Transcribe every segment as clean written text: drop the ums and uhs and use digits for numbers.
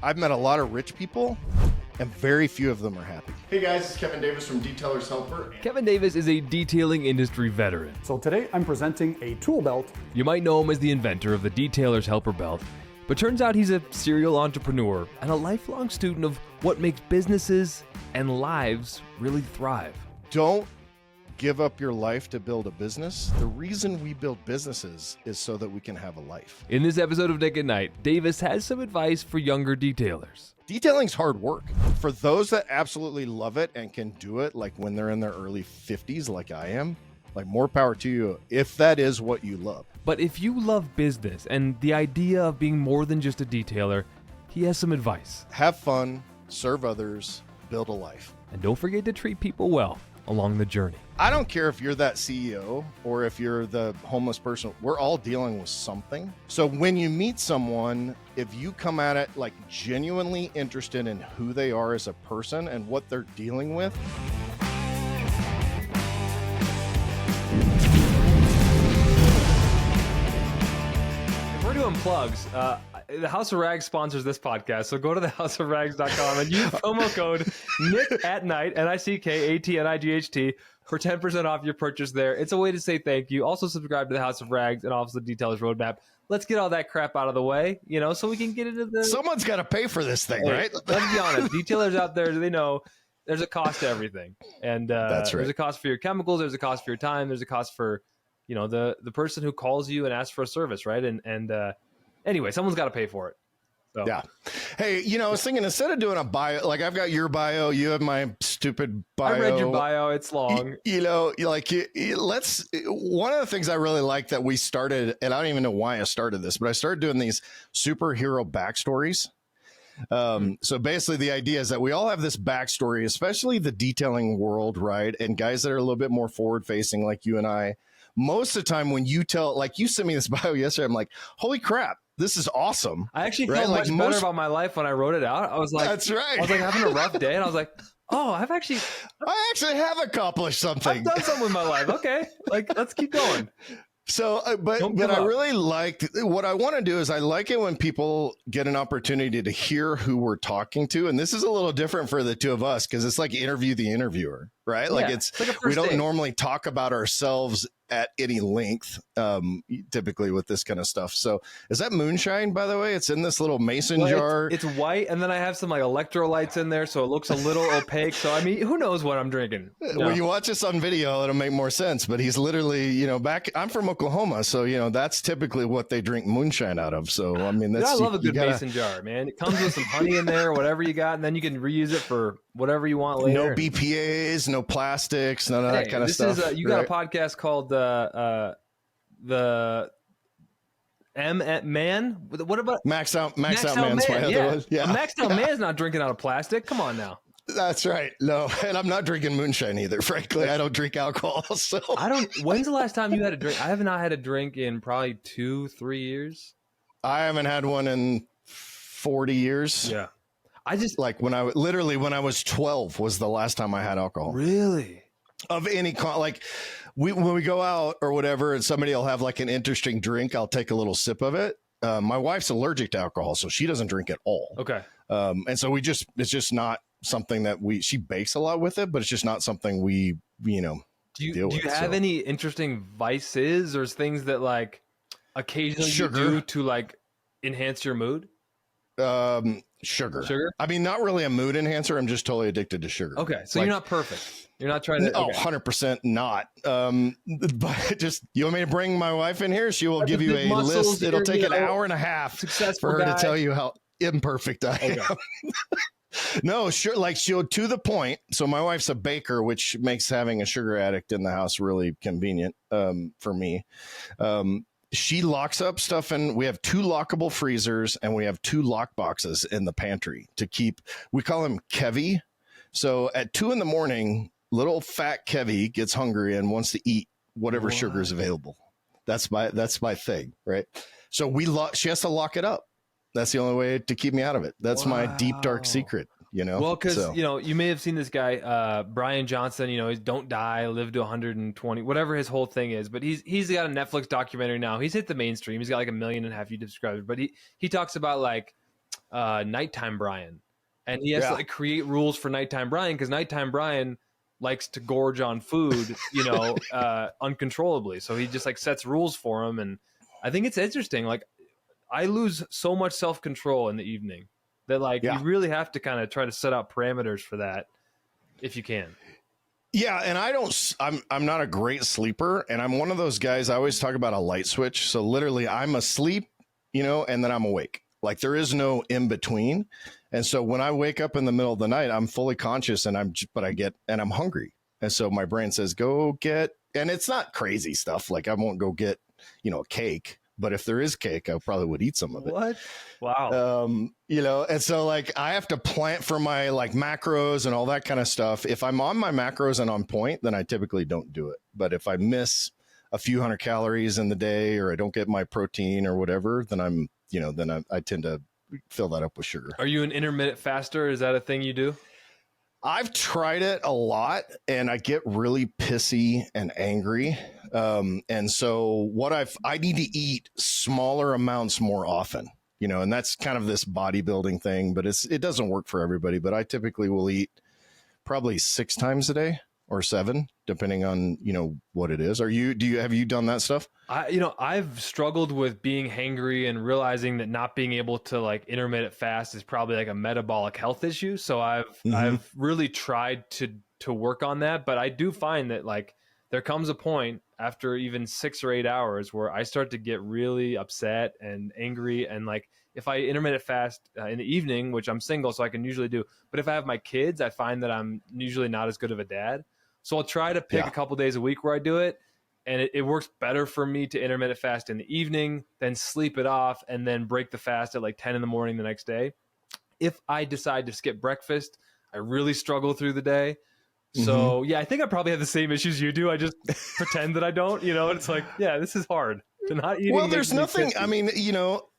I've met a lot of rich people, and very few of them are happy. Hey guys, it's Kevin Davis from Detailer's Helper. Kevin Davis is a detailing industry veteran. So today I'm presenting a tool belt. You might know him as the inventor of the Detailer's Helper belt, but turns out he's a serial entrepreneur and a lifelong student of what makes businesses and lives really thrive. Don't give up your life to build a business. The reason we build businesses is so that we can have a life. In this episode of Nick at Night, Davis has some advice for younger detailers. Detailing's hard work. For those that absolutely love it and can do it, like when they're in their early 50s, like I am, like more power to you if that is what you love. But if you love business and the idea of being more than just a detailer, he has some advice. Have fun, serve others, build a life. And don't forget to treat people well along the journey. I don't care if you're that CEO or if you're the homeless person. We're all dealing with something. So when you meet someone, if you come at it like genuinely interested in who they are as a person and what they're dealing with. If we're doing plugs, the House of Rags sponsors this podcast, so go to thehouseofrags.com and use promo code Nick at Night, NICKATNIGHT, for 10% off your purchase there. It's a way to say thank you. Also subscribe to the House of Rags and also the Detailers Roadmap. Let's get all that crap out of the way, so we can get into the... Someone's got to pay for this thing, right? Let's be honest. Detailers out there, they know there's a cost to everything. And That's right. There's a cost for your chemicals. There's a cost for your time. There's a cost for, the person who calls you and asks for a service, right? And anyway, someone's got to pay for it. So. Yeah. Hey, I was thinking instead of doing a bio, like I've got your bio, you have my stupid bio. I read your bio. It's long. Let's, one of the things I really like that we started, and I don't even know why I started this, but I started doing these superhero backstories. So basically the idea is that we all have this backstory, especially the detailing world, right? And guys that are a little bit more forward facing like you and I, most of the time when you tell, like you sent me this bio yesterday, I'm like, holy crap. This is awesome. I actually felt much better about my life when I wrote it out. I was like, that's right. I was like having a rough day, and I was like, oh, I actually have accomplished something. I've done something with my life. Okay, let's keep going. So, but I really liked what I want to do is I like it when people get an opportunity to hear who we're talking to. And this is a little different for the two of us because it's like interview the interviewer, right? Like it's like we don't normally talk about ourselves at any length, typically with this kind of stuff. So is that moonshine, by the way? It's in this little mason jar. It's white. And then I have some like electrolytes in there. So it looks a little opaque. So, I mean, who knows what I'm drinking? When you watch this on video, it'll make more sense. But he's literally, I'm from Oklahoma. So, that's typically what they drink moonshine out of. So, I mean, I love a good mason jar, man. It comes with some honey in there, whatever you got. And then you can reuse it for whatever you want later. No BPAs, no plastics, none of that kind of stuff. You got a podcast called the Man. What about Max Out Man's my other one. Yeah. Maxed Out Man's not drinking out of plastic. Come on now. That's right. No, and I'm not drinking moonshine either. Frankly, I don't drink alcohol. So When's the last time you had a drink? I have not had a drink in probably 2-3 years. I haven't had one in 40 years. Yeah. I just like when I was 12 was the last time I had alcohol. Really? Of any kind, like when we go out or whatever, and somebody will have like an interesting drink, I'll take a little sip of it. My wife's allergic to alcohol, so she doesn't drink at all. Okay. And so it's just not something that she bakes a lot with it, but it's just not something we, do you have any interesting vices or things that like occasionally you do to like enhance your mood? Sugar. I mean, not really a mood enhancer. I'm just totally addicted to sugar. Okay. So you're not perfect. You're not trying to. Oh, 100% not. But just, you want me to bring my wife in here? She will give you a list. It'll take an hour and a half for her to tell you how imperfect I am. No, sure. Like she'll to the point. So my wife's a baker, which makes having a sugar addict in the house really convenient for me. She locks up stuff, and we have 2 lockable freezers and we have 2 lock boxes in the pantry to keep, we call him Kevy. So at 2 a.m, little fat Kevy gets hungry and wants to eat whatever sugar is available. That's my thing. Right. So she has to lock it up. That's the only way to keep me out of it. That's my deep, dark secret. Well, because you may have seen this guy, Brian Johnson. He's Don't Die, Live to 120, whatever his whole thing is. But he's got a Netflix documentary now. He's hit the mainstream. He's got like 1.5 million YouTube subscribers. But he talks about like Nighttime Brian, and he has to like create rules for Nighttime Brian because Nighttime Brian likes to gorge on food, uncontrollably. So he just like sets rules for him, and I think it's interesting. Like I lose so much self-control in the evening that like you really have to kind of try to set out parameters for that if you can. Yeah, and I'm not a great sleeper, and I'm one of those guys. I always talk about a light switch. So literally, I'm asleep, and then I'm awake. Like there is no in between. And so when I wake up in the middle of the night, I'm fully conscious, and I'm hungry, and so my brain says, "Go get." And it's not crazy stuff. Like I won't go get, a cake. But if there is cake, I probably would eat some of it. What? Wow. And so like I have to plant for my like macros and all that kind of stuff. If I'm on my macros and on point, then I typically don't do it. But if I miss a few hundred calories in the day, or I don't get my protein or whatever, then I tend to fill that up with sugar. Are you an intermittent faster? Is that a thing you do? I've tried it a lot, and I get really pissy and angry. And so I need to eat smaller amounts more often, and that's kind of this bodybuilding thing, but it doesn't work for everybody. But I typically will eat probably 6 times a day or 7, depending on, what it is. Have you done that stuff? I've struggled with being hangry and realizing that not being able to like intermittent fast is probably like a metabolic health issue. So I've really tried to work on that, but I do find that like there comes a point after even 6 or 8 hours where I start to get really upset and angry. And like, if I intermittent fast in the evening, which I'm single, so I can usually do, but if I have my kids, I find that I'm usually not as good of a dad. So I'll try to pick a couple days a week where I do it. And it works better for me to intermittent fast in the evening, then sleep it off, and then break the fast at like 10 in the morning the next day. If I decide to skip breakfast, I really struggle through the day. So I think I probably have the same issues you do. I just pretend that I don't, it's like, this is hard to not eat. Well, there's nothing, I mean,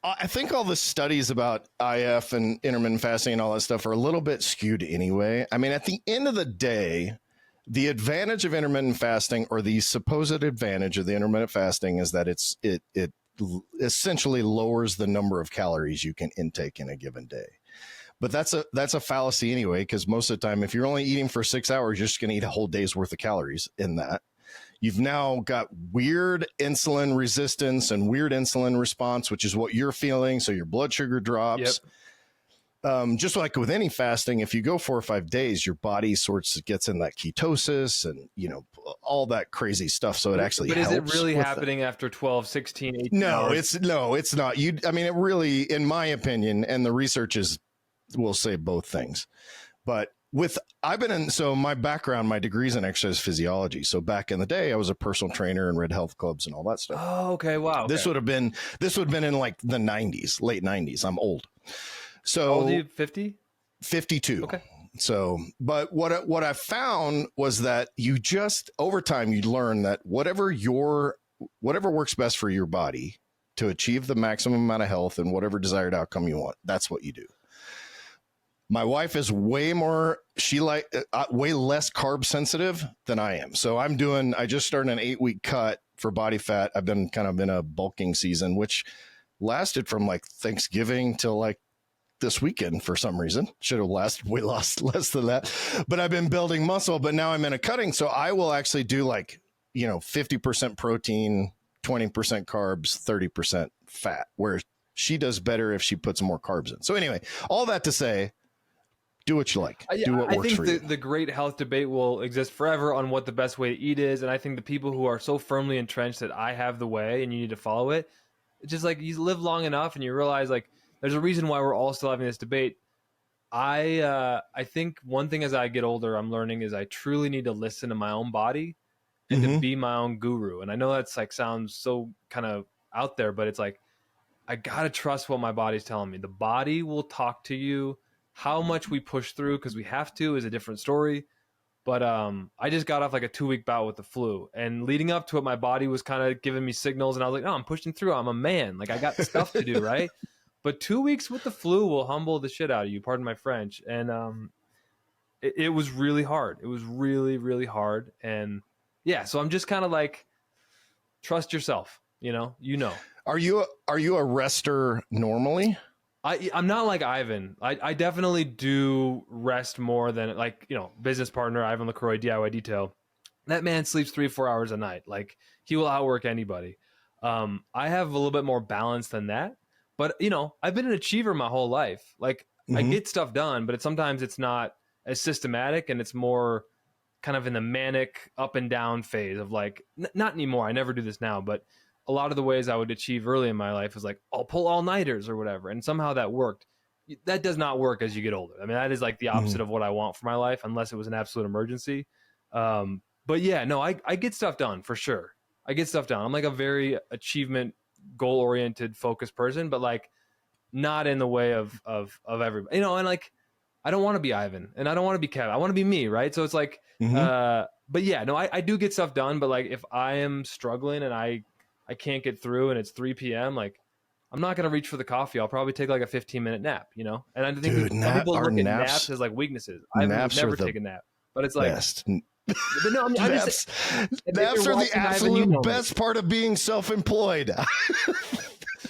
I think all the studies about IF and intermittent fasting and all that stuff are a little bit skewed anyway. I mean, at the end of the day, the advantage of intermittent fasting, or the supposed advantage of the intermittent fasting, is that it essentially lowers the number of calories you can intake in a given day. But that's a fallacy anyway, because most of the time, if you're only eating for 6 hours, you're just going to eat a whole day's worth of calories in that. You've now got weird insulin resistance and weird insulin response, which is what you're feeling. So your blood sugar drops. Yep. Just like with any fasting, if you go 4 or 5 days, your body gets in that ketosis and, all that crazy stuff. So it actually helps. But is it really happening after 12, 16, 18 hours? No, it's not. It really, in my opinion, and the research will say both things. But so my background, my degree's in exercise physiology. So back in the day, I was a personal trainer and read health clubs and all that stuff. Oh, okay. Wow. Okay. This would have been in like the 90s, late 90s. I'm old. So how old are you? 50? 52. Okay. So, but what I found was that you just, over time, you learn that whatever works best for your body to achieve the maximum amount of health and whatever desired outcome you want, that's what you do. My wife is way less carb sensitive than I am. So I just started an 8-week cut for body fat. I've been kind of in a bulking season, which lasted from like Thanksgiving till like this weekend for some reason. Should have lasted way less than that. But I've been building muscle, but now I'm in a cutting. So I will actually do like, 50% protein, 20% carbs, 30% fat, where she does better if she puts more carbs in. So anyway, all that to say, do what you like. Do what works for you. I think the great health debate will exist forever on what the best way to eat is. And I think the people who are so firmly entrenched that I have the way and you need to follow it, it's just like you live long enough and you realize like there's a reason why we're all still having this debate. I think one thing as I get older, I'm learning is I truly need to listen to my own body and to be my own guru. And I know that's like sounds so kind of out there, but it's like, I got to trust what my body's telling me. The body will talk to you. How much we push through because we have to is a different story. But I just got off like a 2-week bout with the flu, and leading up to it, my body was kind of giving me signals, and I was like, "No, I'm pushing through. I'm a man. Like I got stuff to do, right?" But 2 weeks with the flu will humble the shit out of you. Pardon my French. And it was really hard. It was really, really hard. And yeah, so I'm just kind of like, trust yourself. Are you a rester normally? I'm not like Ivan. I definitely do rest more than like, you know, business partner, Ivan LaCroix, DIY Detail. That man sleeps 3-4 hours a night. Like he will outwork anybody. I have a little bit more balance than that, but you know, I've been an achiever my whole life. Like I get stuff done, but sometimes it's not as systematic and it's more kind of in the manic up and down phase of like, not anymore. I never do this now, but a lot of the ways I would achieve early in my life is like, I'll pull all nighters or whatever. And somehow that worked. That does not work as you get older. I mean, that is like the opposite of what I want for my life, unless it was an absolute emergency. But yeah, no, I get stuff done for sure. I get stuff done. I'm like a very achievement, goal oriented, focused person, but like not in the way of everybody, you know, and like, I don't want to be Ivan and I don't want to be Kevin. I want to be me. Right. So it's like, but yeah, no, I do get stuff done, but like if I am struggling and I can't get through and it's 3 p.m., like I'm not going to reach for the coffee. I'll probably take like a 15-minute nap, you know? And I think some people look at naps as like weaknesses. I've never taken a nap, but it's like, but no, I'm just, naps are the absolute best part of being self-employed.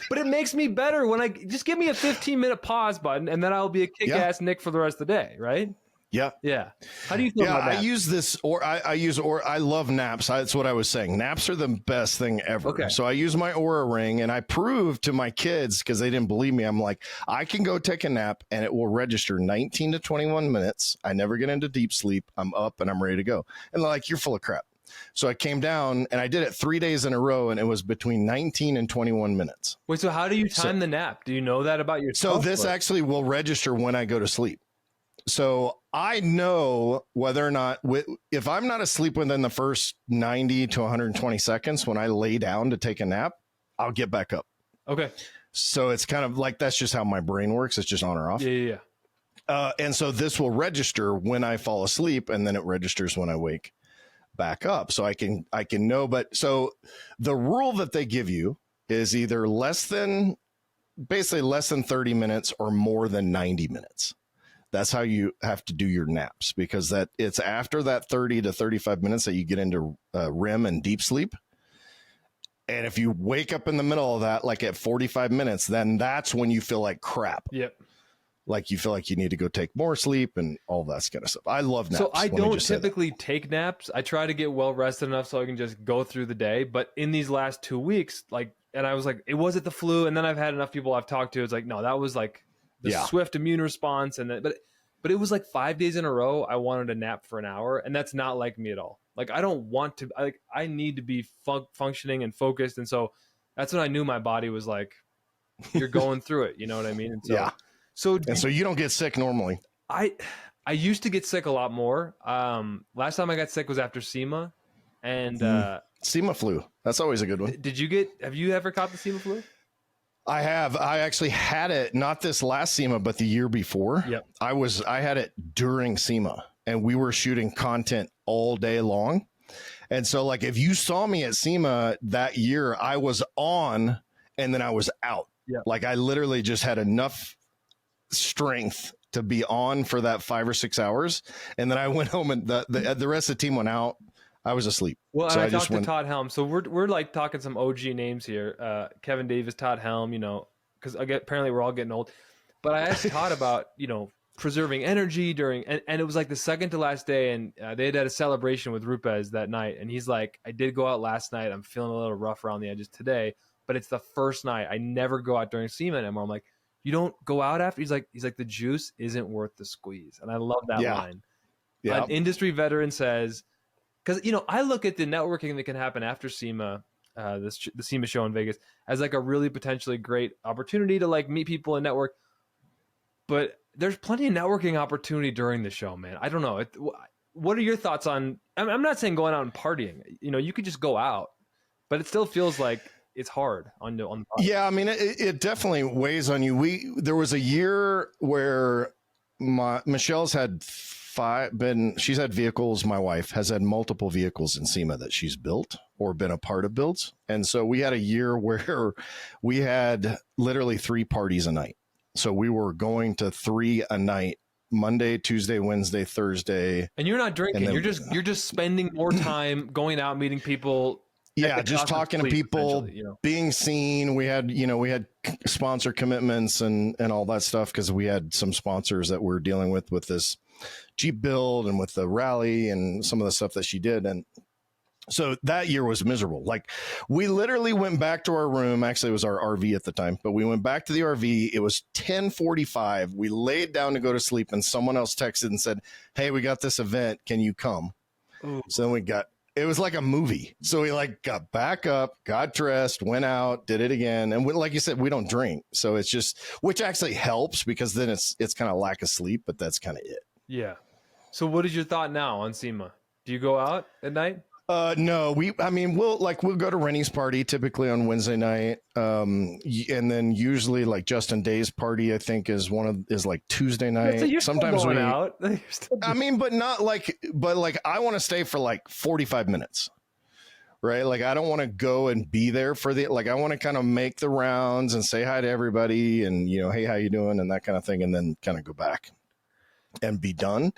But it makes me better when I just give me a 15-minute pause button and then I'll be a kick-ass Nick for the rest of the day, right? Yeah. Yeah. How do you feel about that? I use this, I love naps. That's what I was saying. Naps are the best thing ever. Okay. So I use my Oura ring and I proved to my kids, because they didn't believe me, I'm like, I can go take a nap and it will register 19 to 21 minutes. I never get into deep sleep. I'm up and I'm ready to go. And they're like, you're full of crap. So I came down and I did it 3 days in a row and it was between 19 and 21 minutes. Wait, so how do you time the nap? Do you know that about yourself? So this actually will register when I go to sleep. So I know whether or not, if I'm not asleep within the first 90 to 120 seconds, when I lay down to take a nap, I'll get back up. Okay. So it's kind of like, that's just how my brain works. It's just on or off. Yeah. And so this will register when I fall asleep and then it registers when I wake back up. So I can know, but so the rule that they give you is either basically less than 30 minutes or more than 90 minutes. That's how you have to do your naps, because that it's after that 30 to 35 minutes that you get into REM and deep sleep. And if you wake up in the middle of that, like at 45 minutes, then that's when you feel like crap. Yep. Like you feel like you need to go take more sleep and all that kind of stuff. I love naps. So I don't typically take naps. I try to get well rested enough so I can just go through the day. But in these last 2 weeks, like, and I was like, it wasn't the flu. And then I've had enough people I've talked to. It's like, no, that was like the swift immune response. And then, but it was like 5 days in a row. I wanted a nap for an hour, and that's not like me at all. Like I don't want to. I need to be functioning and focused. And so that's when I knew my body was like, you're going through it. You know what I mean? And so, So you don't get sick normally. I used to get sick a lot more. Last time I got sick was after SEMA, and SEMA flu. That's always a good one. Have you ever caught the SEMA flu? I have. I actually had it, not this last SEMA, but the year before. Yep. I had it during SEMA, and we were shooting content all day long. And so like, if you saw me at SEMA that year, I was on and then I was out. Yep. Like I literally just had enough strength to be on for that 5 or 6 hours. And then I went home and the rest of the team went out. I was asleep. Well, so I talked to Todd Helm. So we're like talking some OG names here. Kevin Davis, Todd Helm, you know, because apparently we're all getting old. But I asked Todd about, you know, preserving energy during, and it was like the second to last day, and they had a celebration with Rupes that night. And he's like, I did go out last night. I'm feeling a little rough around the edges today, but it's the first night. I never go out during SEMA anymore. I'm like, you don't go out after? He's like, the juice isn't worth the squeeze. And I love that line. Yeah. An industry veteran says, because, you know, I look at the networking that can happen after SEMA, the SEMA show in Vegas, as like a really potentially great opportunity to like meet people and network. But there's plenty of networking opportunity during the show, man. I don't know. What are your thoughts on, I'm not saying going out and partying. You know, you could just go out, but it still feels like it's hard on the podcast. Yeah, I mean, it definitely weighs on you. There was a year where Michelle's had she's had vehicles. My wife has had multiple vehicles in SEMA that she's built or been a part of builds. And so we had a year where we had literally 3 parties a night. So we were going to 3 a night, Monday, Tuesday, Wednesday, Thursday. And you're not drinking. Then, you're just spending more time going out, meeting people, Yeah, just talking to people, being seen. We had sponsor commitments and all that stuff because we had some sponsors that we're dealing with this Jeep build and with the rally and some of the stuff that she did. And so that year was miserable. Like, we literally went back to our room. Actually, it was our RV at the time, but we went back to the RV. It was 10:45. We laid down to go to sleep, and someone else texted and said, "Hey, we got this event. Can you come?" Ooh. So it was like a movie. So we got back up, got dressed, went out, did it again. And like you said, we don't drink. So it's just, which actually helps because then it's kind of lack of sleep, but that's kind of it. Yeah. So what is your thought now on SEMA? Do you go out at night? No, we'll go to Rennie's party typically on Wednesday night. And then usually like Justin Day's party, I think is like Tuesday night. So sometimes we out. but I want to stay for like 45 minutes, right? Like, I don't want to go and be there I want to kind of make the rounds and say hi to everybody and, hey, how you doing? And that kind of thing. And then kind of go back and be done.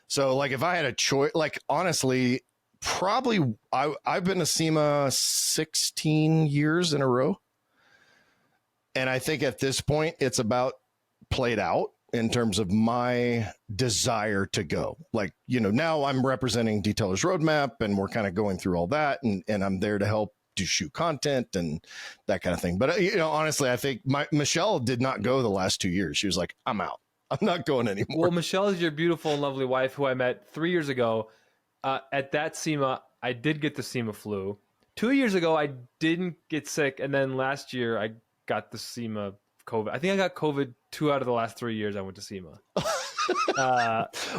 So like, if I had a choice, like, honestly, probably I've been to SEMA 16 years in a row. And I think at this point it's about played out in terms of my desire to go. Like, now I'm representing Detailer's Roadmap and we're kind of going through all that and I'm there to help do shoot content and that kind of thing. But honestly, I think Michelle did not go the last 2 years. She was like, I'm out. I'm not going anymore. Well, Michelle is your beautiful and lovely wife who I met 3 years ago. At that SEMA, I did get the SEMA flu. 2 years ago, I didn't get sick. And then last year, I got the SEMA COVID. I think I got COVID 2 out of the last 3 years I went to SEMA.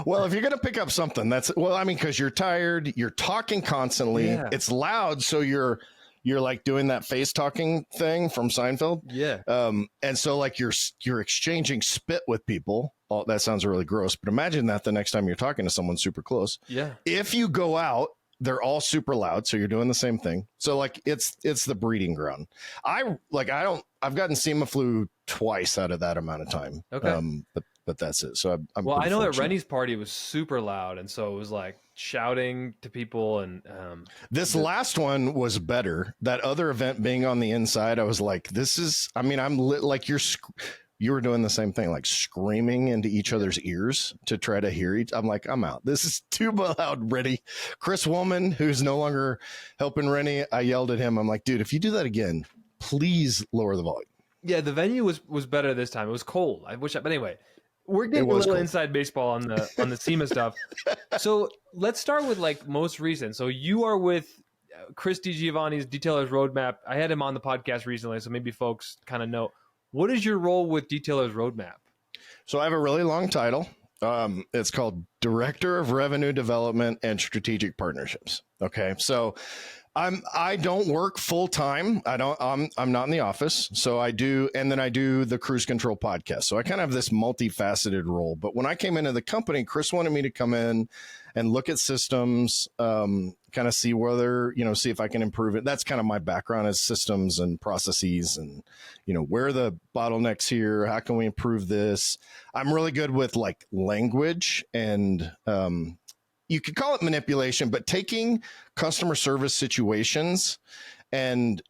Well, if you're going to pick up something, because you're tired, you're talking constantly. Yeah. It's loud. So you're like doing that face talking thing from Seinfeld. Yeah. And so like you're exchanging spit with people. Oh, that sounds really gross, but imagine that the next time you're talking to someone super close. Yeah. If you go out, they're all super loud. So you're doing the same thing. So like it's the breeding ground. I've gotten SEMA flu twice out of that amount of time. Okay. But that's it. So I'm I know that Rennie's party was super loud. And so it was like shouting to people. And this last one was better. That other event being on the inside, I was like, I'm lit, like you were doing the same thing, like screaming into each other's ears to try to hear each. I'm like, I'm out. This is too loud, Rennie. Chris Woolman, who's no longer helping Rennie, I yelled at him. I'm like, dude, if you do that again, please lower the volume. Yeah, the venue was better this time. It was cold. But anyway, we're getting a little inside baseball on the SEMA stuff. So let's start with like most recent. So you are with Chris DiGiovanni's Detailer's Roadmap. I had him on the podcast recently, so maybe folks kind of know. What is your role with Detailer's Roadmap? So I have a really long title. It's called Director of Revenue Development and Strategic Partnerships. Okay. So I don't work full time. I'm not in the office. So I do the Cruise Control podcast. So I kind of have this multifaceted role, but when I came into the company, Chris wanted me to come in and look at systems, kind of see see if I can improve it. That's kind of my background is systems and processes and, where are the bottlenecks here? How can we improve this? I'm really good with like language and, you could call it manipulation, but taking customer service situations and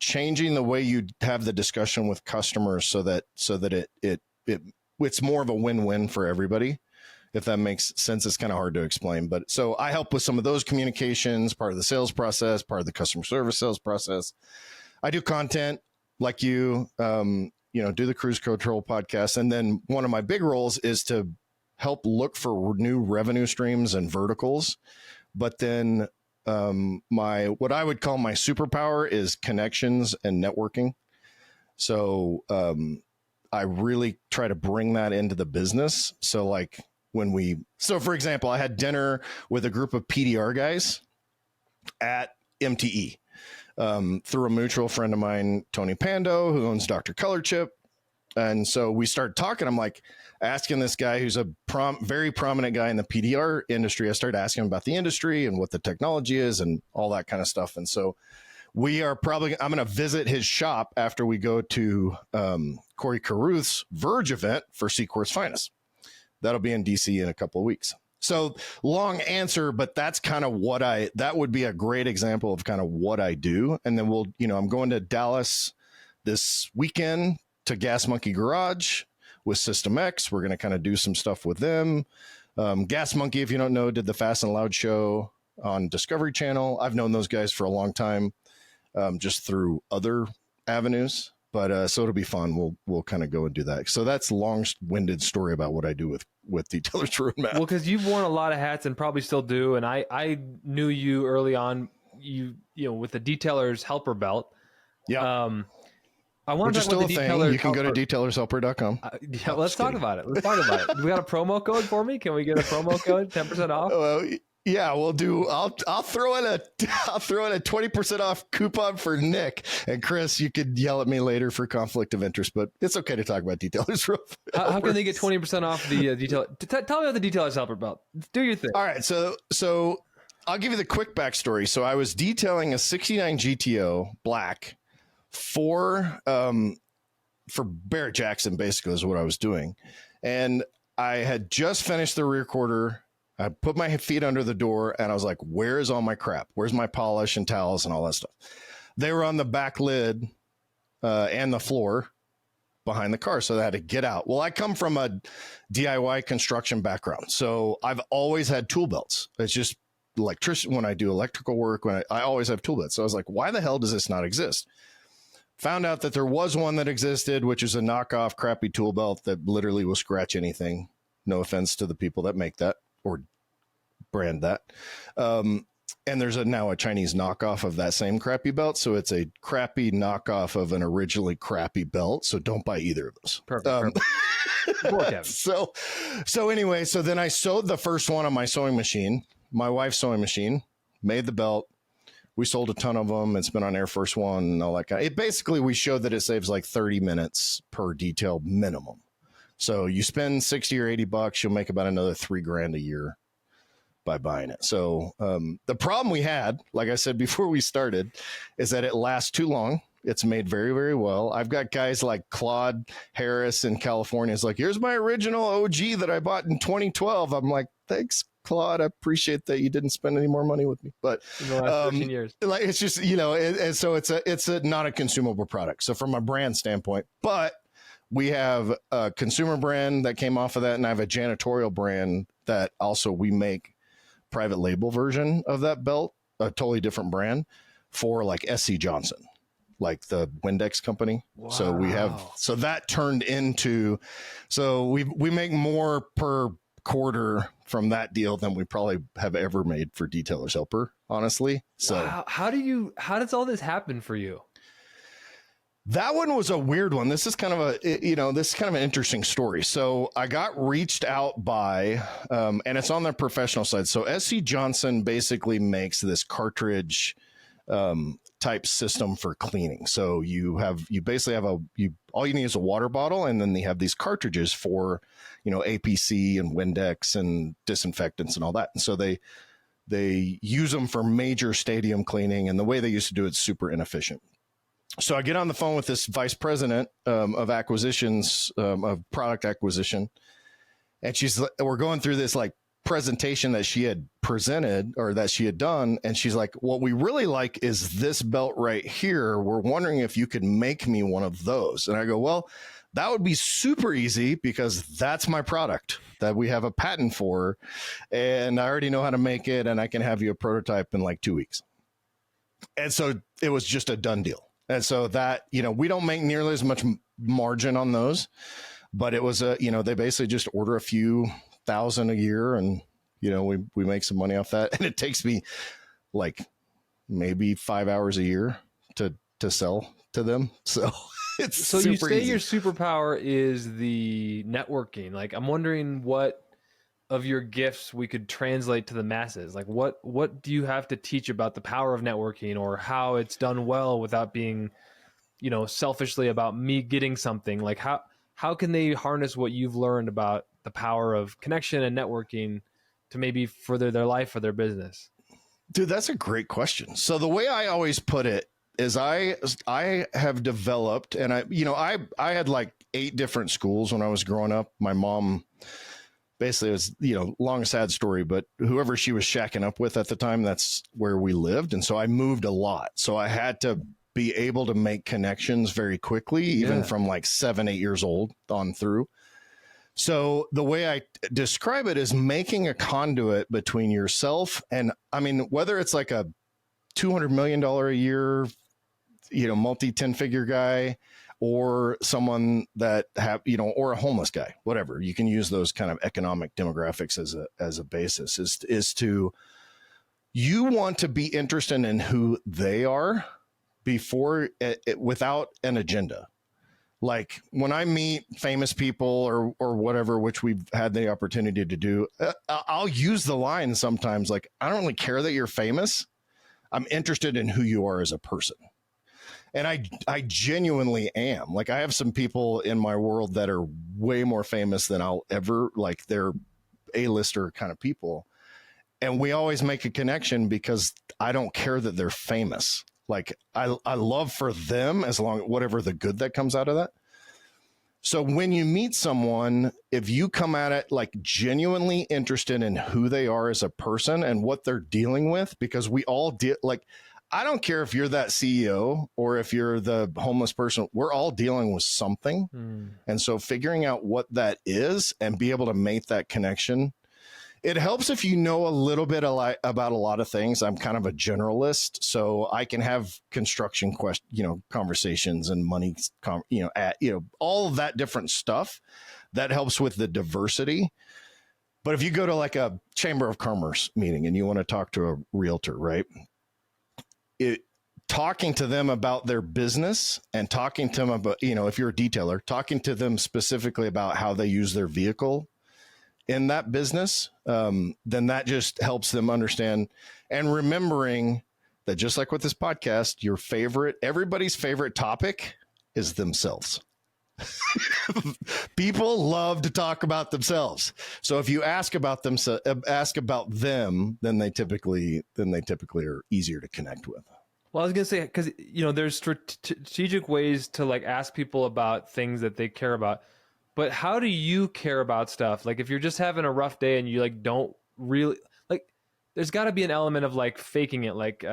changing the way you have the discussion with customers so that it's more of a win-win for everybody. If that makes sense, it's kind of hard to explain, but so I help with some of those communications, part of the sales process, part of the customer service sales process. I do content like do the Cruise Control podcast. And then one of my big roles is to help look for new revenue streams and verticals. But then what I would call my superpower is connections and networking. So I really try to bring that into the business. So like for example, I had dinner with a group of PDR guys at MTE through a mutual friend of mine, Tony Pando, who owns Dr. Color Chip. And so we started talking. I'm like asking this guy who's a very prominent guy in the PDR industry. I started asking him about the industry and what the technology is and all that kind of stuff. And so I'm going to visit his shop after we go to Corey Carruth's Verge event for Seacor's Finest. That'll be in DC in a couple of weeks. So long answer, but that's kind of what that would be a great example of kind of what I do. And then I'm going to Dallas this weekend to Gas Monkey Garage with System X. We're going to kind of do some stuff with them. Gas Monkey, if you don't know, did the Fast and Loud show on Discovery Channel. I've known those guys for a long time, just through other avenues. But so it'll be fun. We'll kind of go and do that. So that's a long-winded story about what I do with Detailers Roadmap. Well, because you've worn a lot of hats and probably still do. And I knew you early on, you know, with the Detailers Helper belt. Yeah. I want to talk about the thing. You can go to detailershelper.com. Yeah, let's talk about it. Let's talk about it. We got a promo code for me? Can we get a promo code? 10% off? Yeah, we'll do. I'll throw in a 20% off coupon for Nick and Chris. You could yell at me later for conflict of interest, but it's okay to talk about Detailers. How can they get 20% off the detail? Tell me about the Detailers Helper belt. Do your thing. All right, so I'll give you the quick backstory. So I was detailing a '69 GTO black for Barrett Jackson, basically, is what I was doing. And I had just finished the rear quarter. I put my feet under the door and I was like, where is all my crap? Where's my polish and towels and all that stuff? They were on the back lid and the floor behind the car. So I had to get out. Well, I come from a DIY construction background. So I've always had tool belts. It's just electrician. When I do electrical work, I always have tool belts. So I was like, why the hell does this not exist? Found out that there was one that existed, which is a knockoff crappy tool belt that literally will scratch anything. No offense to the people that make that or brand that. And there's now a Chinese knockoff of that same crappy belt. So it's a crappy knockoff of an originally crappy belt. So don't buy either of those. Perfect. So anyway, so then I sewed the first one on my sewing machine, my wife's sewing machine, made the belt. We sold a ton of them. It's been on Air Force One and all that kind of. It basically, we showed that it saves like 30 minutes per detail minimum. So you spend 60 or 80 bucks, you'll make about another $3,000 a year by buying it. So the problem we had, like I said before we started, is that it lasts too long. It's made very, very well. I've got guys like Claude Harris in California. It's like, here's my original OG that I bought in 2012. I'm like, thanks, Claude. I appreciate that you didn't spend any more money with me. But in the last 13 years, like, it's just, you know, and so it's a not a consumable product. So from a brand standpoint, but we have a consumer brand that came off of that, and I have a janitorial brand that also we make private label version of that belt, a totally different brand for like SC Johnson, like the Windex company. Wow. So that turned into, so we make more per quarter from that deal than we probably have ever made for Detailers Helper, honestly. So wow. How does all this happen for you? That one was a weird one. This is kind of an interesting story. So I got reached out by, and it's on their professional side. So SC Johnson basically makes this cartridge type system for cleaning. So you basically have all you need is a water bottle, and then they have these cartridges for, you know, APC and Windex and disinfectants and all that. And so they use them for major stadium cleaning, and the way they used to do it's super inefficient. So I get on the phone with this vice president of acquisitions, of product acquisition, and we're going through this like presentation that she had presented or that she had done. And she's like, what we really like is this belt right here. We're wondering if you could make me one of those. And I go, well, that would be super easy because that's my product that we have a patent for. And I already know how to make it. And I can have you a prototype in like 2 weeks. And so it was just a done deal. And so that, you know, we don't make nearly as much margin on those, but it was they basically just order a few thousand a year, and, you know, we make some money off that. And it takes me like maybe 5 hours a year to sell to them. So it's so super you say easy. Your superpower is the networking. Like, I'm wondering what of your gifts we could translate to the masses. Like what do you have to teach about the power of networking, or how it's done well without being, you know, selfishly about me getting something? Like how can they harness what you've learned about the power of connection and networking to maybe further their life or their business? Dude, that's a great question. So the way I always put it is I have developed, and I had like 8 different schools when I was growing up. My mom basically it was, long, sad story, but whoever she was shacking up with at the time, that's where we lived. And so I moved a lot. So I had to be able to make connections very quickly, even from like 7, 8 years old on through. So the way I describe it is making a conduit between yourself and, I mean, whether it's like a $200 million a year, multi 10-figure guy, or someone that or a homeless guy, whatever, you can use those kind of economic demographics as a basis, is to, you want to be interested in who they are before without an agenda. Like when I meet famous people or whatever, which we've had the opportunity to do, I'll use the line sometimes like, I don't really care that you're famous. I'm interested in who you are as a person. And I genuinely am. Like I have some people in my world that are way more famous than I'll ever, like they're A-lister kind of people. And we always make a connection because I don't care that they're famous. Like I love for them as long, whatever the good that comes out of that. So when you meet someone, if you come at it like genuinely interested in who they are as a person and what they're dealing with, because we all like, I don't care if you're that CEO or if you're the homeless person, we're all dealing with something. And so figuring out what that is and be able to make that connection. It helps if you know a little bit about a lot of things. I'm kind of a generalist, so I can have construction conversations and money, all of that different stuff. That helps with the diversity. But if you go to like a Chamber of Commerce meeting and you want to talk to a realtor, right? Talking to them about their business and talking to them about, if you're a detailer, talking to them specifically about how they use their vehicle in that business, then that just helps them understand. And remembering that just like with this podcast, everybody's favorite topic is themselves. People love to talk about themselves. So if you ask about them, then they typically are easier to connect with. Well, I was going to say, because, there's strategic ways to like ask people about things that they care about. But how do you care about stuff? Like if you're just having a rough day and you like don't really like, there's got to be an element of like faking it. Like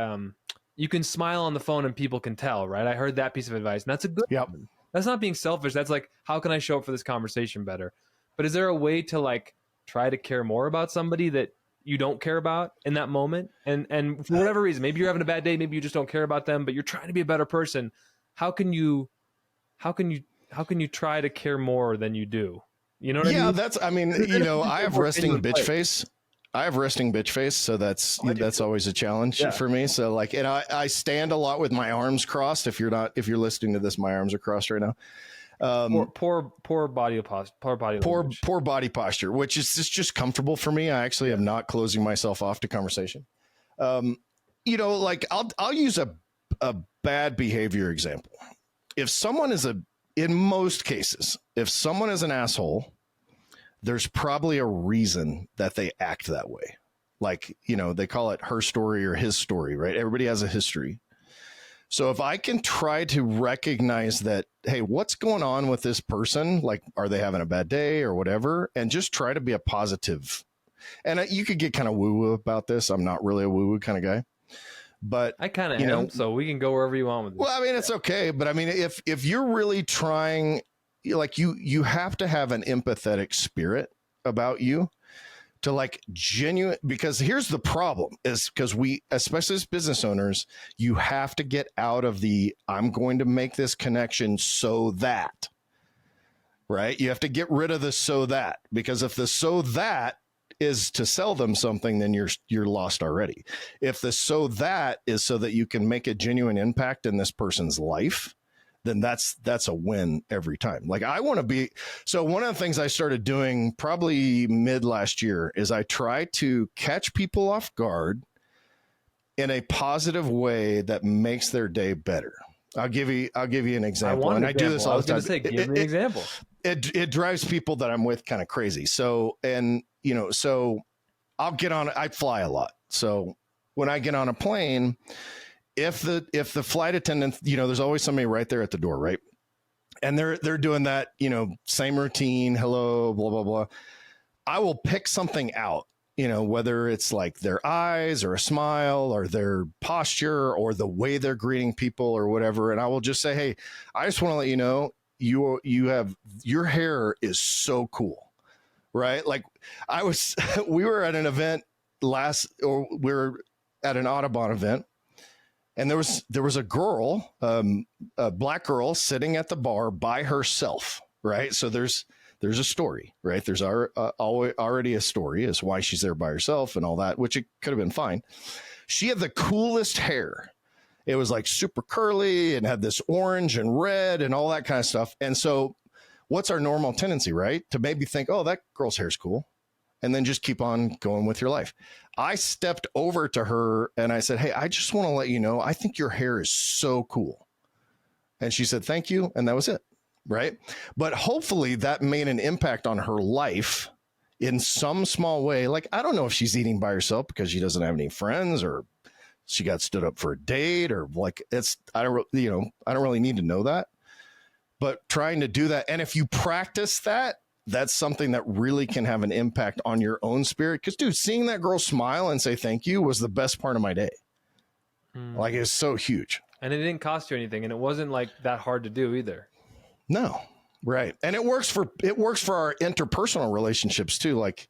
you can smile on the phone and people can tell, right? I heard that piece of advice, and that's a good one. That's not being selfish. That's like, how can I show up for this conversation better? But is there a way to like try to care more about somebody that you don't care about in that moment? And for whatever reason, maybe you're having a bad day, maybe you just don't care about them, but you're trying to be a better person. How can you try to care more than you do? You know what I mean? I have resting bitch face. So that's always a challenge for me. So like, and I stand a lot with my arms crossed. If you're listening to this, my arms are crossed right now. Poor body posture. Poor body posture, which is just comfortable for me. I actually am not closing myself off to conversation. Like I'll use a bad behavior example. If someone is in most cases, if someone is an asshole, there's probably a reason that they act that way. Like, they call it her story or his story, right? Everybody has a history. So if I can try to recognize that, hey, what's going on with this person? Like, are they having a bad day or whatever? And just try to be a positive. And you could get kind of woo-woo about this. I'm not really a woo-woo kind of guy. But I kind of am, so we can go wherever you want with this. Well, I mean, it's okay. But I mean, if you're really trying, like you have to have an empathetic spirit about you to like genuine, because here's the problem is because we, especially as business owners, you have to get out of I'm going to make this connection so that, right? You have to get rid of the so that, because if the so that is to sell them something, then you're lost already. If the so that is so that you can make a genuine impact in this person's life, then that's a win every time. Like I want to be. So one of the things I started doing probably mid last year is I try to catch people off guard in a positive way that makes their day better. I'll give you an example. I do this all the time. Give me an example. It drives people that I'm with kind of crazy. So, so I fly a lot. So when I get on a plane, if the flight attendant, there's always somebody right there at the door, right? And they're doing that, same routine, hello, blah, blah, blah. I will pick something out, whether it's like their eyes or a smile or their posture or the way they're greeting people or whatever. And I will just say, hey, I just want to let you know, you have, your hair is so cool, right? Like we were at an event we were at an Audubon event, and there was a girl, a black girl sitting at the bar by herself, right? So there's a story, right? There's already a story as why she's there by herself and all that, which it could have been fine. She had the coolest hair. It was like super curly and had this orange and red and all that kind of stuff. And so what's our normal tendency, right? To maybe think, oh, that girl's hair's cool. And then just keep on going with your life. I stepped over to her and I said, hey, I just want to let you know, I think your hair is so cool. And she said, thank you. And that was it. Right. But hopefully that made an impact on her life in some small way. Like, I don't know if she's eating by herself because she doesn't have any friends, or she got stood up for a date, or like, I don't really need to know that, but trying to do that. And if you practice that, that's something that really can have an impact on your own spirit. Cause dude, seeing that girl smile and say, thank you was the best part of my day. Like, it's so huge. And it didn't cost you anything. And it wasn't like that hard to do either. No. Right. And it works for our interpersonal relationships too. Like,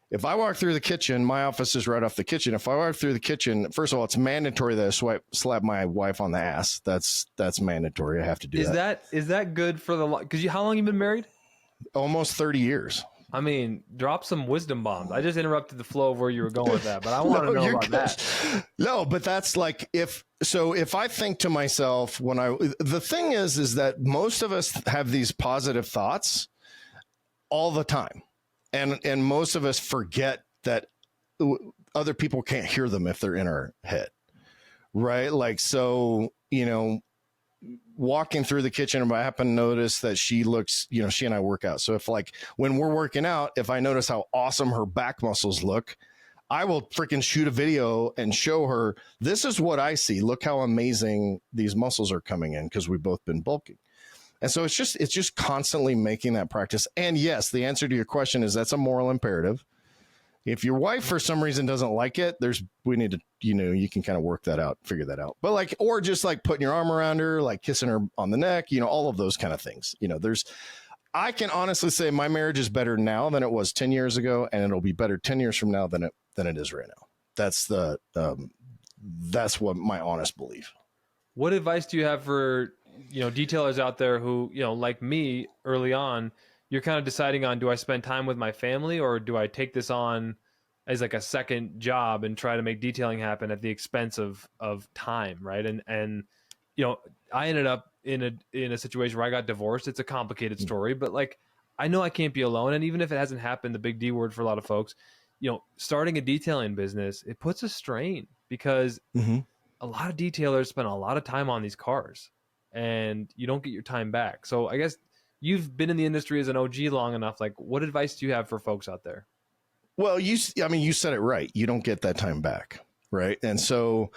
if I walk through the kitchen, my office is right off the kitchen. If I walk through the kitchen, first of all, it's mandatory that I slap my wife on the ass. That's mandatory. I have to do that. Is that good for because how long you been married? Almost 30 years. I mean, drop some wisdom bombs. I just interrupted the flow of where you were going with that, but I want to know about that. No, but that's like, if I think to myself the thing is that most of us have these positive thoughts all the time. And most of us forget that other people can't hear them if they're in our head. Right. Like, so, walking through the kitchen, if I happen to notice that she looks, she and I work out. So if, like, when we're working out, if I notice how awesome her back muscles look, I will freaking shoot a video and show her, this is what I see. Look how amazing these muscles are coming in, because we've both been bulking. And so it's just constantly making that practice. And yes, the answer to your question is that's a moral imperative. If your wife for some reason doesn't like it, we need to, you can kind of work that out, figure that out. But like, or just like putting your arm around her, like kissing her on the neck, all of those kind of things. I can honestly say my marriage is better now than it was 10 years ago, and it'll be better 10 years from now than it is right now. That's what my honest belief. What advice do you have for, detailers out there who, like me early on, you're kind of deciding on, do I spend time with my family, or do I take this on as like a second job and try to make detailing happen at the expense of time. Right. And, I ended up in a situation where I got divorced. It's a complicated story, but like, I know I can't be alone. And even if it hasn't happened, the big D word for a lot of folks, starting a detailing business, it puts a strain, because a lot of detailers spend a lot of time on these cars and you don't get your time back. So I guess you've been in the industry as an OG long enough. Like, what advice do you have for folks out there? Well, you said it right. You don't get that time back. Right. And so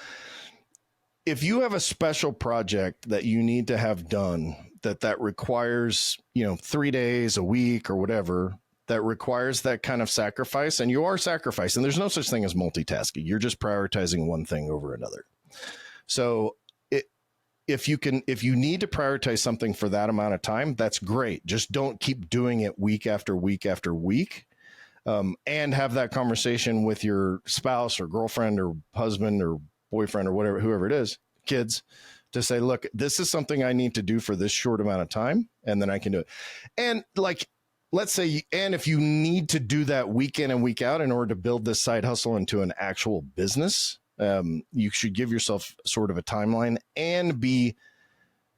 if you have a special project that you need to have done that requires, 3 days, a week or whatever, that requires that kind of sacrifice, and you are sacrificing, there's no such thing as multitasking. You're just prioritizing one thing over another. So if you need to prioritize something for that amount of time, that's great. Just don't keep doing it week after week after week. And have that conversation with your spouse or girlfriend or husband or boyfriend or whatever, whoever it is, kids, to say, look, this is something I need to do for this short amount of time, and then I can do it. And like, let's say, and if you need to do that week in and week out in order to build this side hustle into an actual business, you should give yourself sort of a timeline and be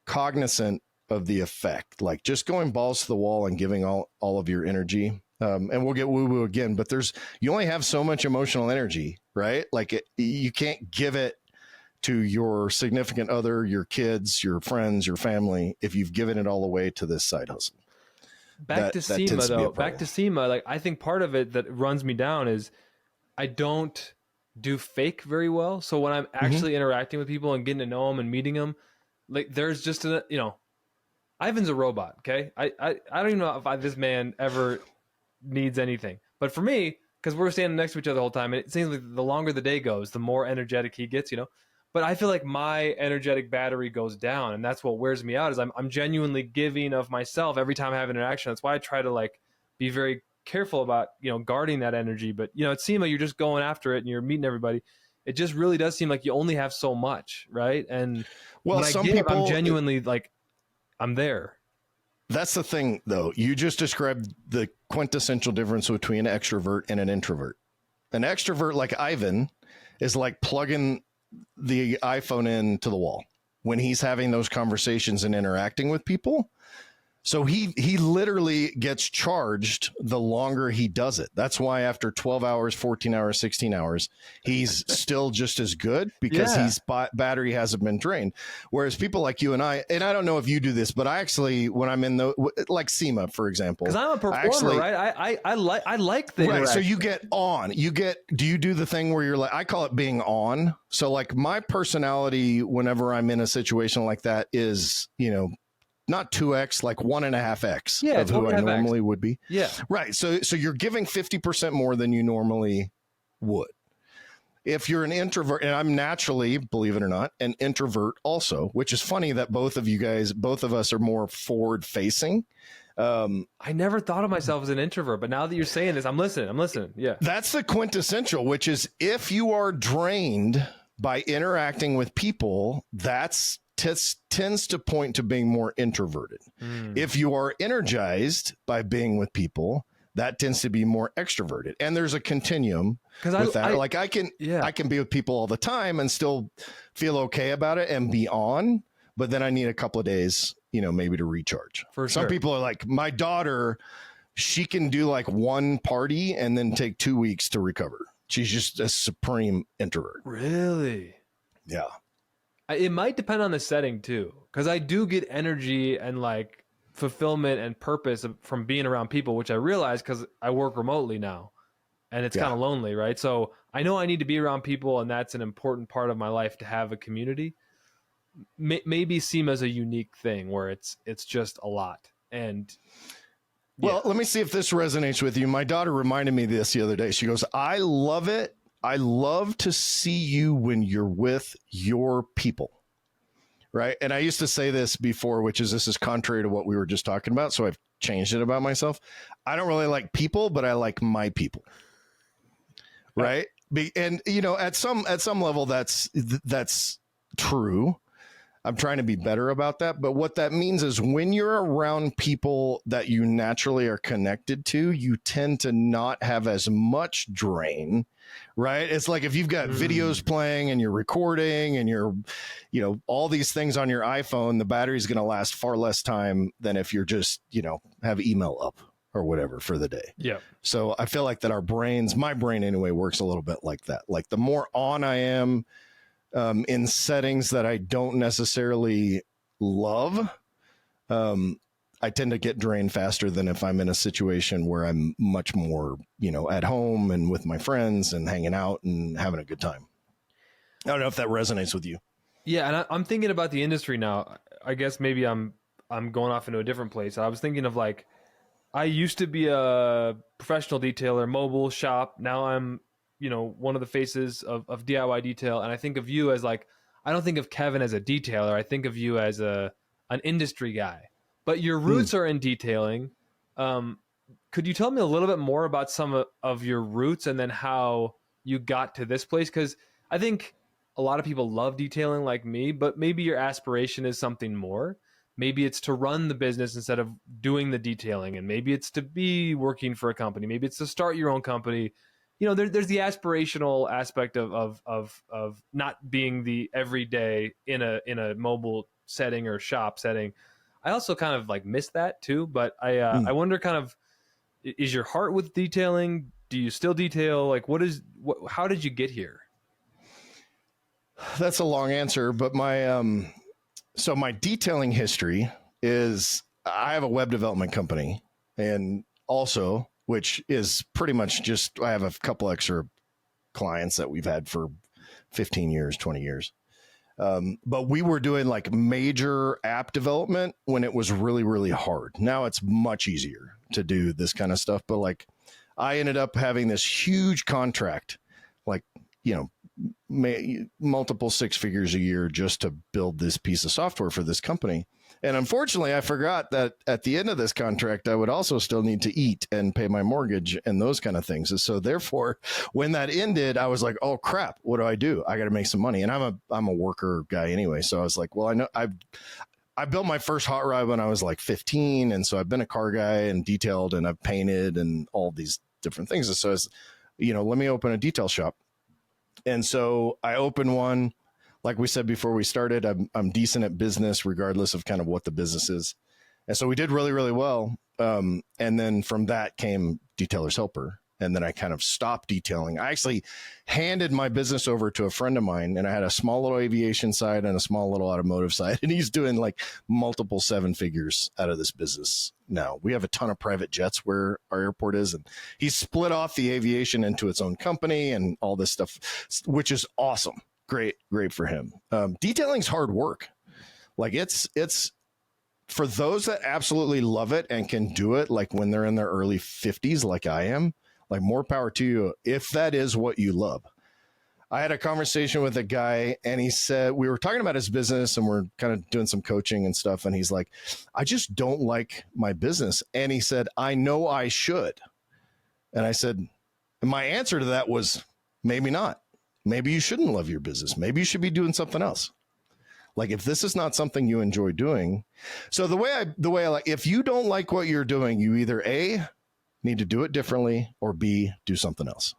cognizant of the effect. Like, just going balls to the wall and giving all of your energy. And we'll get woo-woo again, but you only have so much emotional energy, right? Like, you can't give it to your significant other, your kids, your friends, your family, if you've given it all away to this side hustle. Back to SEMA, like, I think part of it that runs me down is I don't do fake very well. So when I'm actually interacting with people and getting to know them and meeting them, like, there's just Ivan's a robot. Okay. I don't even know if this man ever needs anything, But for me, because we're standing next to each other the whole time, and it seems like the longer the day goes, the more energetic he gets, But I feel like my energetic battery goes down, and that's what wears me out. Is I'm genuinely giving of myself every time I have an interaction. That's why I try to like be very careful about guarding that energy. But at SEMA, you're just going after it and you're meeting everybody. It just really does seem like you only have so much, right? And when I give, I'm genuinely like, I'm there. That's the thing, though. You just described the quintessential difference between an extrovert and an introvert. An extrovert like Ivan is like plugging the iPhone into the wall when he's having those conversations and interacting with people. So he literally gets charged the longer he does it. That's why after 12 hours, 14 hours, 16 hours, he's still just as good because his battery hasn't been drained. Whereas people like you and I don't know if you do this, but I actually, when I'm in like SEMA, for example, because I'm a performer, right? I like the right. So you get on, do you do the thing where you're like, I call it being on. So like my personality, whenever I'm in a situation like that is, not 2x, like 1.5x of who I normally would be. Yeah. Right. So you're giving 50% more than you normally would. If you're an introvert, and I'm naturally, believe it or not, an introvert also, which is funny that both of us are more forward facing. I never thought of myself as an introvert, but now that you're saying this, I'm listening. Yeah. That's the quintessential, which is if you are drained by interacting with people, that's tends to point to being more introverted. If you are energized by being with people, that tends to be more extroverted. And there's a continuum with that. I can be with people all the time and still feel okay about it and be on, but then I need a couple of days, maybe to recharge. For Some people are like, my daughter, she can do like one party and then take 2 weeks to recover. She's just a supreme introvert. Really? Yeah. It might depend on the setting too, because I do get energy and like fulfillment and purpose from being around people, which I realize because I work remotely now and it's kind of lonely, right? So I know I need to be around people, and that's an important part of my life to have a community. Maybe SEMA is a unique thing where it's just a lot. And well, let me see if this resonates with you. My daughter reminded me of this the other day. She goes, I love it. I love to see you when you're with your people. Right. And I used to say this before, this is contrary to what we were just talking about. So I've changed it about myself. I don't really like people, but I like my people. Right. And, at some level, that's true. I'm trying to be better about that. But what that means is when you're around people that you naturally are connected to, you tend to not have as much drain, right? It's like if you've got videos playing and you're recording and you're, all these things on your iPhone, the battery's going to last far less time than if you're just, have email up or whatever for the day. Yeah. So I feel like that my brain anyway, works a little bit like that. Like the more on I am, in settings that I don't necessarily love, I tend to get drained faster than if I'm in a situation where I'm much more, at home and with my friends and hanging out and having a good time. I don't know if that resonates with you. Yeah. And I'm thinking about the industry now. I guess maybe I'm going off into a different place. I was thinking of like, I used to be a professional detailer, mobile shop. Now I'm, one of the faces of DIY detail. And I think of you as like, I don't think of Kevin as a detailer. I think of you as an industry guy, but your roots are in detailing. Could you tell me a little bit more about some of your roots and then how you got to this place? Because I think a lot of people love detailing like me, but maybe your aspiration is something more. Maybe it's to run the business instead of doing the detailing. And maybe it's to be working for a company. Maybe it's to start your own company. There's the aspirational aspect of not being the everyday in a mobile setting or shop setting. I also kind of like miss that too, but I wonder kind of, is your heart with detailing? Do you still detail? Like how did you get here? That's a long answer, but so my detailing history is I have a web development company, and also, which is pretty much just, I have a couple extra clients that we've had for 15 years, 20 years. But we were doing like major app development when it was really, really hard. Now it's much easier to do this kind of stuff. But like I ended up having this huge contract, like, multiple six figures a year just to build this piece of software for this company. And unfortunately, I forgot that at the end of this contract, I would also still need to eat and pay my mortgage and those kind of things. And so therefore, when that ended, I was like, oh crap, what do? I got to make some money. And I'm a worker guy anyway. So I was like, well, I know I built my first hot rod when I was like 15. And so I've been a car guy and detailed, and I've painted and all these different things. And so I was, let me open a detail shop. And so I opened one. Like we said before we started, I'm decent at business regardless of kind of what the business is. And so we did really, really well. And then from that came Detailer's Helper. And then I kind of stopped detailing. I actually handed my business over to a friend of mine, and I had a small little aviation side and a small little automotive side. And he's doing like multiple seven figures out of this business now. We have a ton of private jets where our airport is, and he split off the aviation into its own company and all this stuff, which is awesome. Great for him. Detailing's hard work. Like it's for those that absolutely love it and can do it, like when they're in their early 50s, like I am, like more power to you if that is what you love. I had a conversation with a guy, and he said, we were talking about his business and we're kind of doing some coaching and stuff. And he's like, I just don't like my business. And he said, I know I should. And I said, and my answer to that was, maybe not. Maybe you shouldn't love your business. Maybe you should be doing something else. Like if this is not something you enjoy doing. So the way I like, if you don't like what you're doing, you either A, need to do it differently, or B, do something else.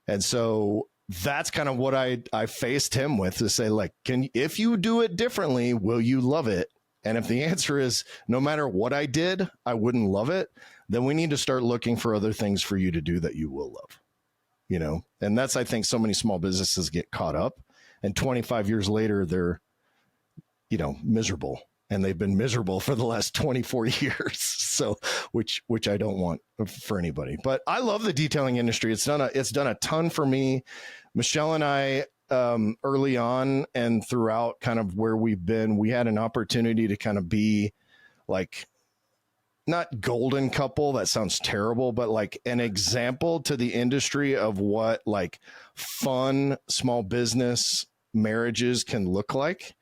And so that's kind of what I faced him with, to say, like, if you do it differently, will you love it? And if the answer is no matter what I did, I wouldn't love it, then we need to start looking for other things for you to do that you will love. And that's, I think, so many small businesses get caught up, and 25 years later, they're, miserable, and they've been miserable for the last 24 years. So, which I don't want for anybody, but I love the detailing industry. It's done a ton for me. Michelle and I, early on and throughout kind of where we've been, we had an opportunity to kind of be like, not golden couple, that sounds terrible, but like an example to the industry of what like fun small business marriages can look like.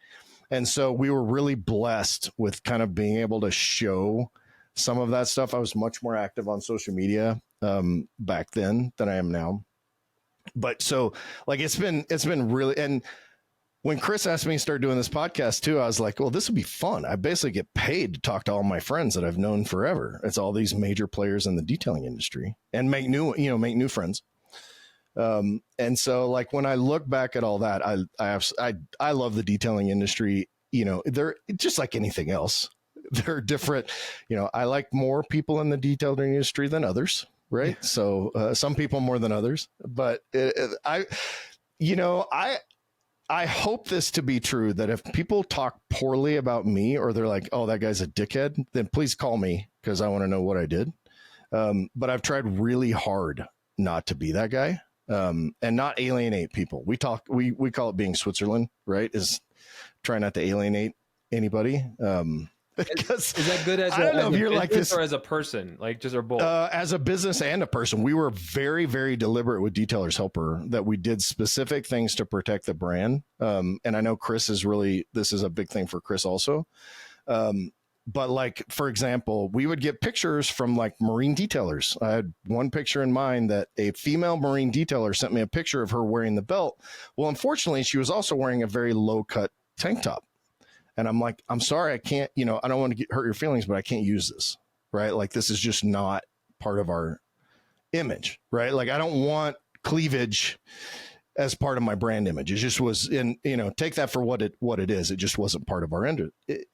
And so we were really blessed with kind of being able to show some of that stuff. I was much more active on social media back then than I am now. But so like it's been really, and when Chris asked me to start doing this podcast too, I was like, well, this would be fun. I basically get paid to talk to all my friends that I've known forever. It's all these major players in the detailing industry, and make new friends. And so like, when I look back at all that, I love the detailing industry. They're just like anything else. They're different. I like more people in the detailing industry than others. Right. So, some people more than others, but I hope this to be true, that if people talk poorly about me, or they're like, oh, that guy's a dickhead, then please call me, because I want to know what I did. But I've tried really hard not to be that guy, and not alienate people. We call it being Switzerland, right? Is try not to alienate anybody. Because is that good as I don't know if you're like this, or as a person, like just or both? As a business and a person, we were very, very deliberate with Detailer's Helper that we did specific things to protect the brand. And I know Chris this is a big thing for Chris also. But like, for example, we would get pictures from like marine detailers. I had one picture in mind that a female marine detailer sent me a picture of her wearing the belt. Well, unfortunately, she was also wearing a very low cut tank top. And I'm like, I'm sorry, I can't, I don't want to hurt your feelings, but I can't use this, right? Like, this is just not part of our image, right? Like, I don't want cleavage as part of my brand image. It just was take that for what it is. It just wasn't part of our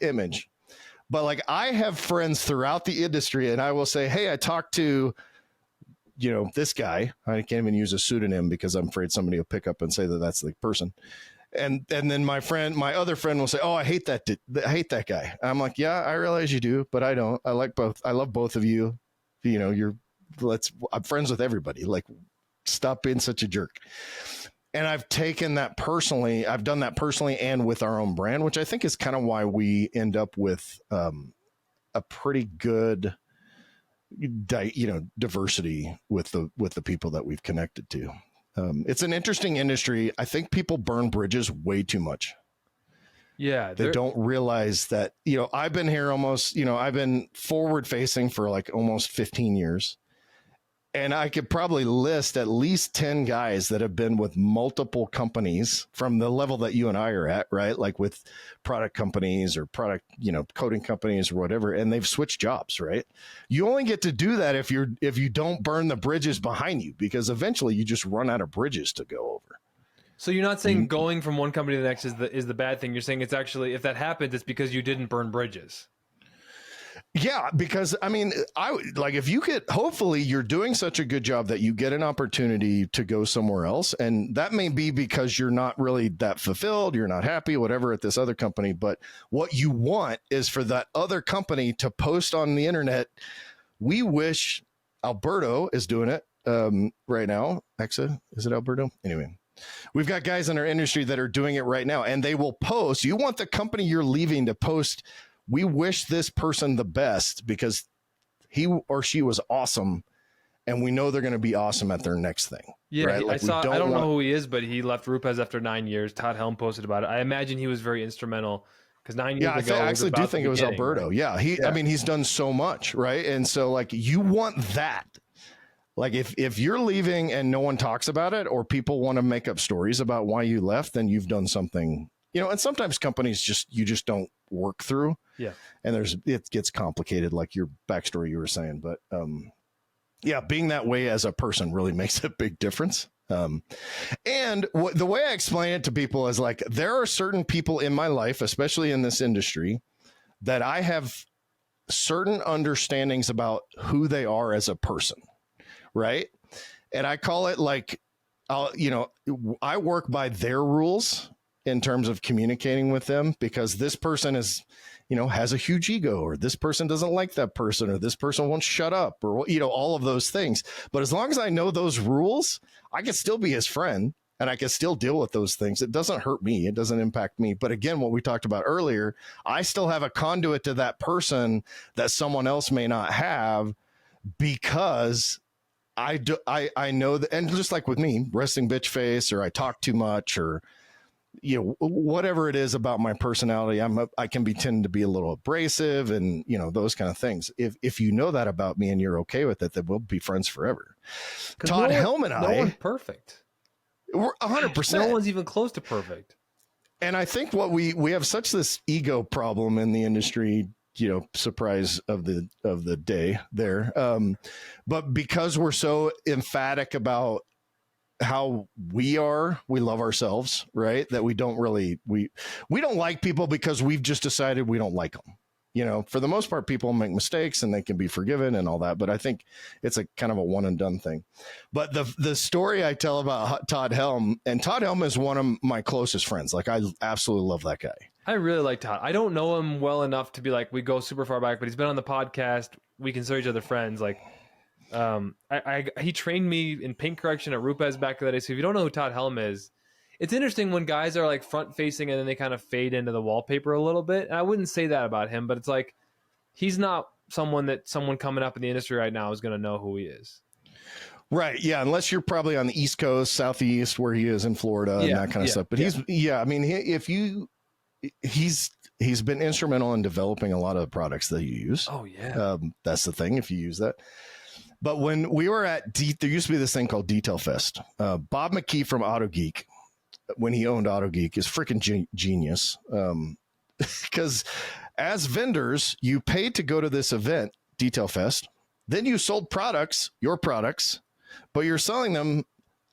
image. But like, I have friends throughout the industry, and I will say, hey, I talked to, this guy. I can't even use a pseudonym because I'm afraid somebody will pick up and say that that's the person. And then my other friend will say, oh, I hate that guy. I'm like, yeah, I realize you do, but I don't. I like both. I love both of you. I'm friends with everybody. Like, stop being such a jerk. And I've taken that personally. I've done that personally and with our own brand, which I think is kind of why we end up with a pretty good diversity with the people that we've connected to. It's an interesting industry. I think people burn bridges way too much. Yeah. They don't realize that, I've been here almost, I've been forward facing for like almost 15 years. And I could probably list at least 10 guys that have been with multiple companies from the level that you and I are at, right? Like with product companies or product, coding companies or whatever, and they've switched jobs, right? You only get to do that if you don't burn the bridges behind you, because eventually you just run out of bridges to go over. So you're not saying going from one company to the next is the bad thing. You're saying it's actually, if that happens, it's because you didn't burn bridges. Yeah, because if you could, hopefully you're doing such a good job that you get an opportunity to go somewhere else. And that may be because you're not really that fulfilled, you're not happy, whatever, at this other company. But what you want is for that other company to post on the internet. We wish Alberto is doing it right now. Exa, is it Alberto? Anyway, we've got guys in our industry that are doing it right now, and they will post. You want the company you're leaving to post, we wish this person the best because he or she was awesome, and we know they're going to be awesome at their next thing. Yeah, right? I don't know who he is, but he left Rupes after 9 years. Todd Helm posted about it. I imagine he was very instrumental because 9 years ago. I actually do think it was Alberto. Right? I mean, he's done so much, right? And so like you want that. Like if you're leaving and no one talks about it, or people want to make up stories about why you left, then you've done something, and sometimes companies just don't work through. Yeah. And it gets complicated, like your backstory you were saying. But being that way as a person really makes a big difference. And the way I explain it to people is like, there are certain people in my life, especially in this industry, that I have certain understandings about who they are as a person. Right. And I call it like, I work by their rules in terms of communicating with them, because this person is, has a huge ego, or this person doesn't like that person, or this person won't shut up, or, all of those things. But as long as I know those rules, I can still be his friend and I can still deal with those things. It doesn't hurt me. It doesn't impact me. But again, what we talked about earlier, I still have a conduit to that person that someone else may not have, because I know that. And just like with me, resting bitch face, or I talk too much, or whatever it is about my personality, I can tend to be a little abrasive, and those kind of things. If you know that about me and you're okay with it, then we'll be friends forever. Todd Helm and no one's perfect. We're 100%. No one's even close to perfect. And I think what we have such this ego problem in the industry. Surprise of the day there. But because we're so emphatic about how we love ourselves, right? That we don't like people because we've just decided we don't like them. For the most part, people make mistakes and they can be forgiven and all that. But I think it's a kind of a one and done thing. But the story I tell about Todd Helm, and Todd Helm is one of my closest friends. Like, I absolutely love that guy. I really like Todd. I don't know him well enough to be like, we go super far back, but he's been on the podcast. We consider each other friends. Like, he trained me in paint correction at Rupes back in the day. So if you don't know who Todd Helm is, it's interesting when guys are like front facing and then they kind of fade into the wallpaper a little bit. And I wouldn't say that about him, but it's like, he's not someone coming up in the industry right now is going to know who he is. Right. Yeah. Unless you're probably on the East Coast, Southeast, where he is in Florida, and that kind of stuff. But he's been instrumental in developing a lot of the products that you use. Oh yeah. That's the thing, if you use that. But when we were at there used to be this thing called Detail Fest. Bob McKee from AutoGeek, when he owned AutoGeek, is freaking genius. Because as vendors, you paid to go to this event, Detail Fest. Then you sold your products, but you're selling them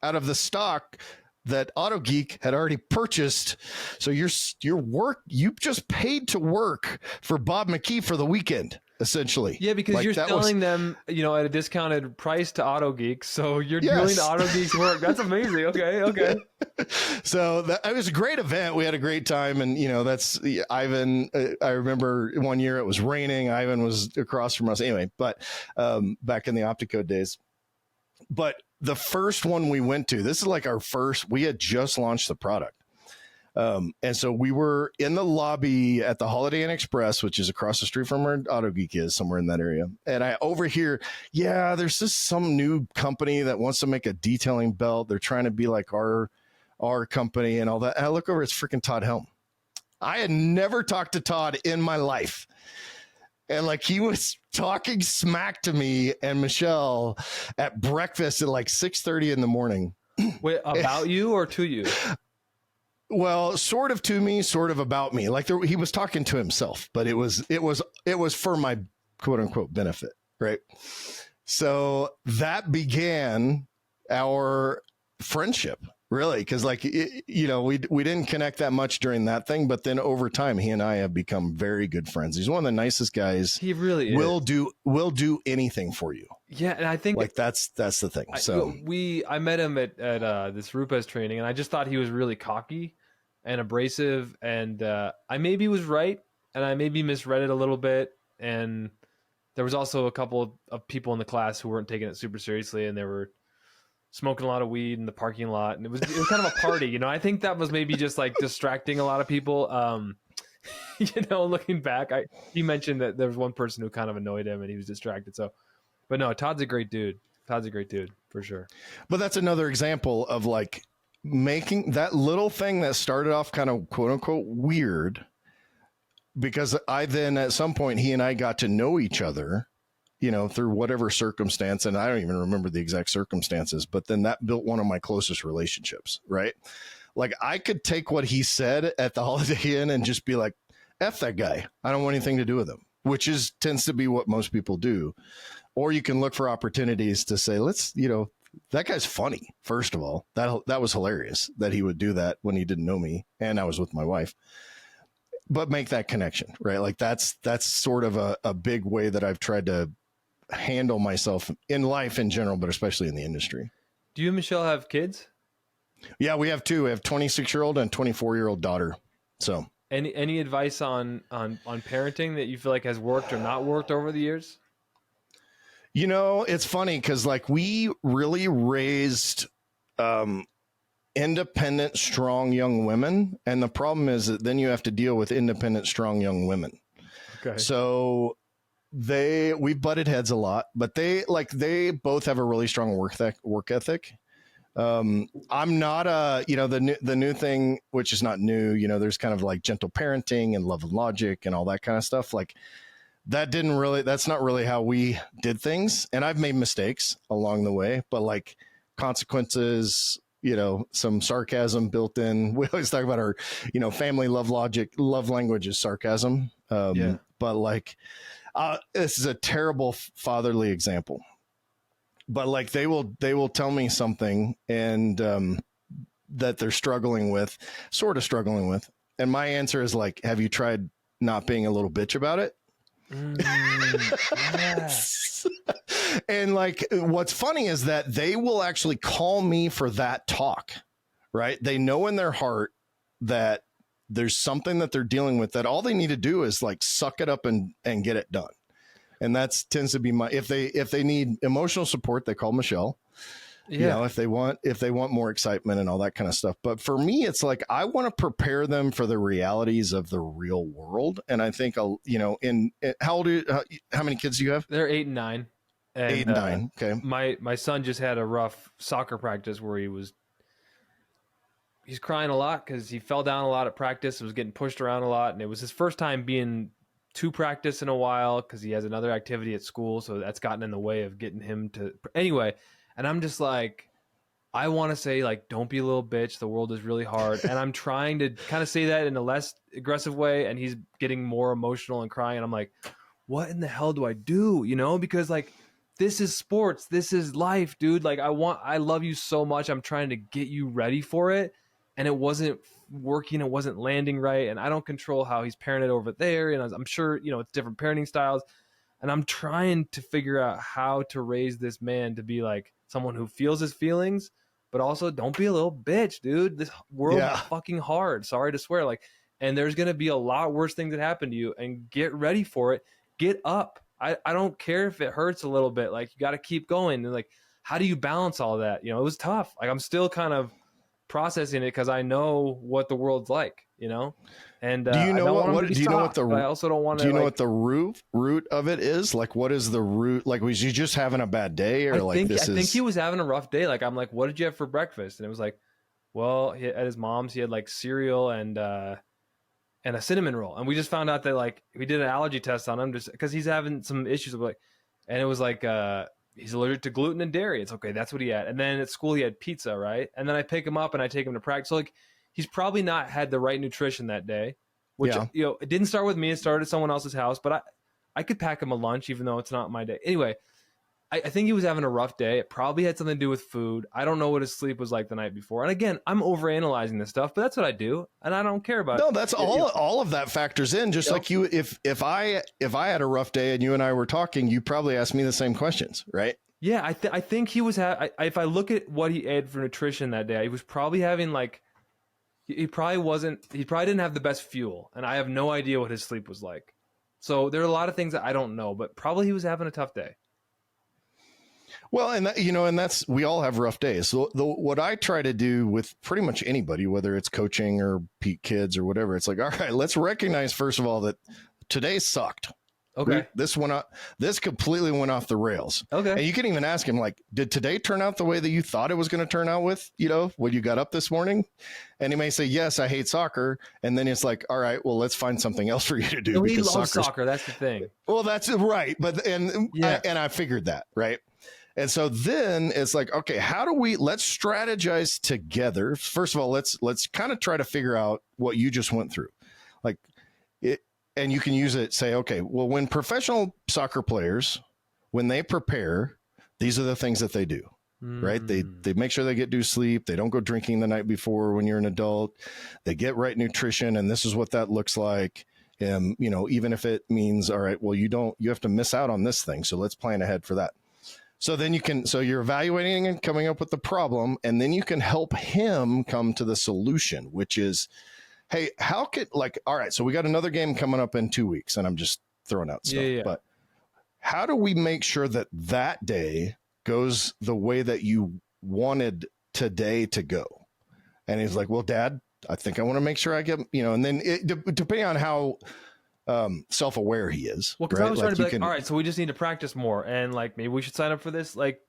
out of the stock that AutoGeek had already purchased. So you just paid to work for Bob McKee for the weekend, essentially. Yeah, because you're selling them, at a discounted price to AutoGeek. So you're doing the AutoGeek's work. That's amazing. Okay. So it was a great event. We had a great time. And, that's Ivan. I remember one year it was raining. Ivan was across from us. Anyway, but back in the Opticode days. But the first one we went to, this is like our first, we had just launched the product. And so we were in the lobby at the Holiday Inn Express, which is across the street from where Auto Geek is, somewhere in that area. And I overhear, yeah, there's just some new company that wants to make a detailing belt. They're trying to be like our company and all that. And I look over, it's freaking Todd Helm. I had never talked to Todd in my life. And like he was talking smack to me and Michelle at breakfast at like 6:30 in the morning. Wait, about you or to you? Well, sort of to me, sort of about me. Like he was talking to himself, but it was for my quote unquote benefit, right? So that began our friendship, really, because like we didn't connect that much during that thing, but then over time, he and I have become very good friends. He's one of the nicest guys. He really will do anything for you. Yeah, and I think like that's the thing. So I met him at this Rupes training, and I just thought he was really cocky and abrasive, and I maybe was right, and I maybe misread it a little bit, and there was also a couple of people in the class who weren't taking it super seriously, and they were smoking a lot of weed in the parking lot, and it was kind of a party, I think that was maybe just like distracting a lot of people. Looking back, he mentioned that there was one person who kind of annoyed him, and he was distracted. So, but no, Todd's a great dude. Todd's a great dude for sure. But that's another example of like making that little thing that started off kind of quote unquote weird, because I then at some point he and I got to know each other, through whatever circumstance. And I don't even remember the exact circumstances, but then that built one of my closest relationships, right? Like I could take what he said at the Holiday Inn and just be like, F that guy. I don't want anything to do with him, which tends to be what most people do. Or you can look for opportunities to say, let's, that guy's funny. First of all, that was hilarious that he would do that when he didn't know me and I was with my wife. But make that connection, right? Like that's sort of a big way that I've tried to handle myself in life in general, but especially in the industry. Do you and Michelle have kids? Yeah, we have two. We have 26-year-old and 24-year-old daughter. So any advice on parenting that you feel like has worked or not worked over the years? It's funny because like we really raised independent, strong young women. And the problem is that then you have to deal with independent, strong young women. Okay. So we butted heads a lot, but they both have a really strong work ethic. I'm not the new thing, which is not new, there's kind of like gentle parenting and love and logic and all that kind of stuff. Like that's not really how we did things. And I've made mistakes along the way, but like consequences, some sarcasm built in. We always talk about our, family love language is sarcasm. But like, this is a terrible fatherly example, but like they will tell me something and that they're sort of struggling with. And my answer is like, have you tried not being a little bitch about it? Yes. And like, what's funny is that they will actually call me for that talk, right? They know in their heart that there's something that they're dealing with that all they need to do is like suck it up and get it done. And that tends to be if they need emotional support, they call Michelle. Yeah. If they want more excitement and all that kind of stuff. But for me, it's like, I want to prepare them for the realities of the real world. And I think, how many kids do you have? They're 8 and 9. And, 8 and 9. Okay. My son just had a rough soccer practice where he's crying a lot because he fell down a lot at practice. Was getting pushed around a lot. And it was his first time being to practice in a while because he has another activity at school. So that's gotten in the way of getting him to anyway. And I'm just like, I want to say like, don't be a little bitch. The world is really hard. And I'm trying to kind of say that in a less aggressive way. And he's getting more emotional and crying. And I'm like, what in the hell do I do? Because like, this is sports. This is life, dude. Like I love you so much. I'm trying to get you ready for it. And it wasn't working. It wasn't landing right. And I don't control how he's parented over there. And I'm sure, it's different parenting styles. And I'm trying to figure out how to raise this man to be like someone who feels his feelings, but also don't be a little bitch, dude. This world is fucking hard. Sorry to swear. Like, and there's going to be a lot worse things that happen to you, and get ready for it. Get up. I don't care if it hurts a little bit. Like, you got to keep going. And like, how do you balance all that? It was tough. Like, I'm still kind of processing it because I know what the world's like, you know. And do you know what do you know what the I also don't want to. Do you know what the root of it is? Like, what is the root? Like, was you just having a bad day, or I think he was having a rough day. Like, I'm like, what did you have for breakfast? And it was like, well, at his mom's, he had like cereal and a cinnamon roll. And we just found out that like we did an allergy test on him just because he's having some issues with like, and it was like he's allergic to gluten and dairy. It's okay, that's what he had. And then at school he had pizza, right? And then I pick him up and I take him to practice. So like he's probably not had the right nutrition that day, which you know, it didn't start with me, it started at someone else's house, but I could pack him a lunch even though it's not my day. Anyway, I think he was having a rough day. It probably had something to do with food. I don't know what his sleep was like the night before. And again, I'm overanalyzing this stuff, but that's what I do, and I don't care about. No, that's all of that factors in. Just like you, if I had a rough day and you and I were talking, you probably asked me the same questions, right? Yeah, I think he was. If I look at what he ate for nutrition that day, he was probably having like. He probably didn't have the best fuel, and I have no idea what his sleep was like. So there are a lot of things that I don't know, but probably he was having a tough day. Well, and that, you know, and that's, we all have rough days. So what I try to do with pretty much anybody, whether it's coaching or kids or whatever, it's like, all right, let's recognize first of all that today sucked. Okay. This completely went off the rails. Okay. And you can even ask him, like, did today turn out the way that you thought it was going to turn out with, you know, when you got up this morning? And he may say, yes, I hate soccer. And then it's like, all right, well, let's find something else for you to do. No, he loves soccer. That's the thing. Well, that's right. But, and I figured that, right? And so then it's like, okay, let's strategize together. First of all, let's kind of try to figure out what you just went through. Like it, and you can use it, say, okay, well, when professional soccer players, when they prepare, these are the things that they do, right? They make sure they get due sleep. They don't go drinking the night before when you're an adult. They get right nutrition. And this is what that looks like. You know, even if it means, all right, well, you have to miss out on this thing. So let's plan ahead for that. So then you're evaluating and coming up with the problem, and then you can help him come to the solution, which is, hey, all right, so we got another game coming up in 2 weeks, and I'm just throwing out stuff, but how do we make sure that day goes the way that you wanted today to go? And he's like, well, Dad, I think I want to make sure I get, you know, and then depending on how self-aware he is. Well, because I was trying to be like, all right, so we just need to practice more, and like maybe we should sign up for this like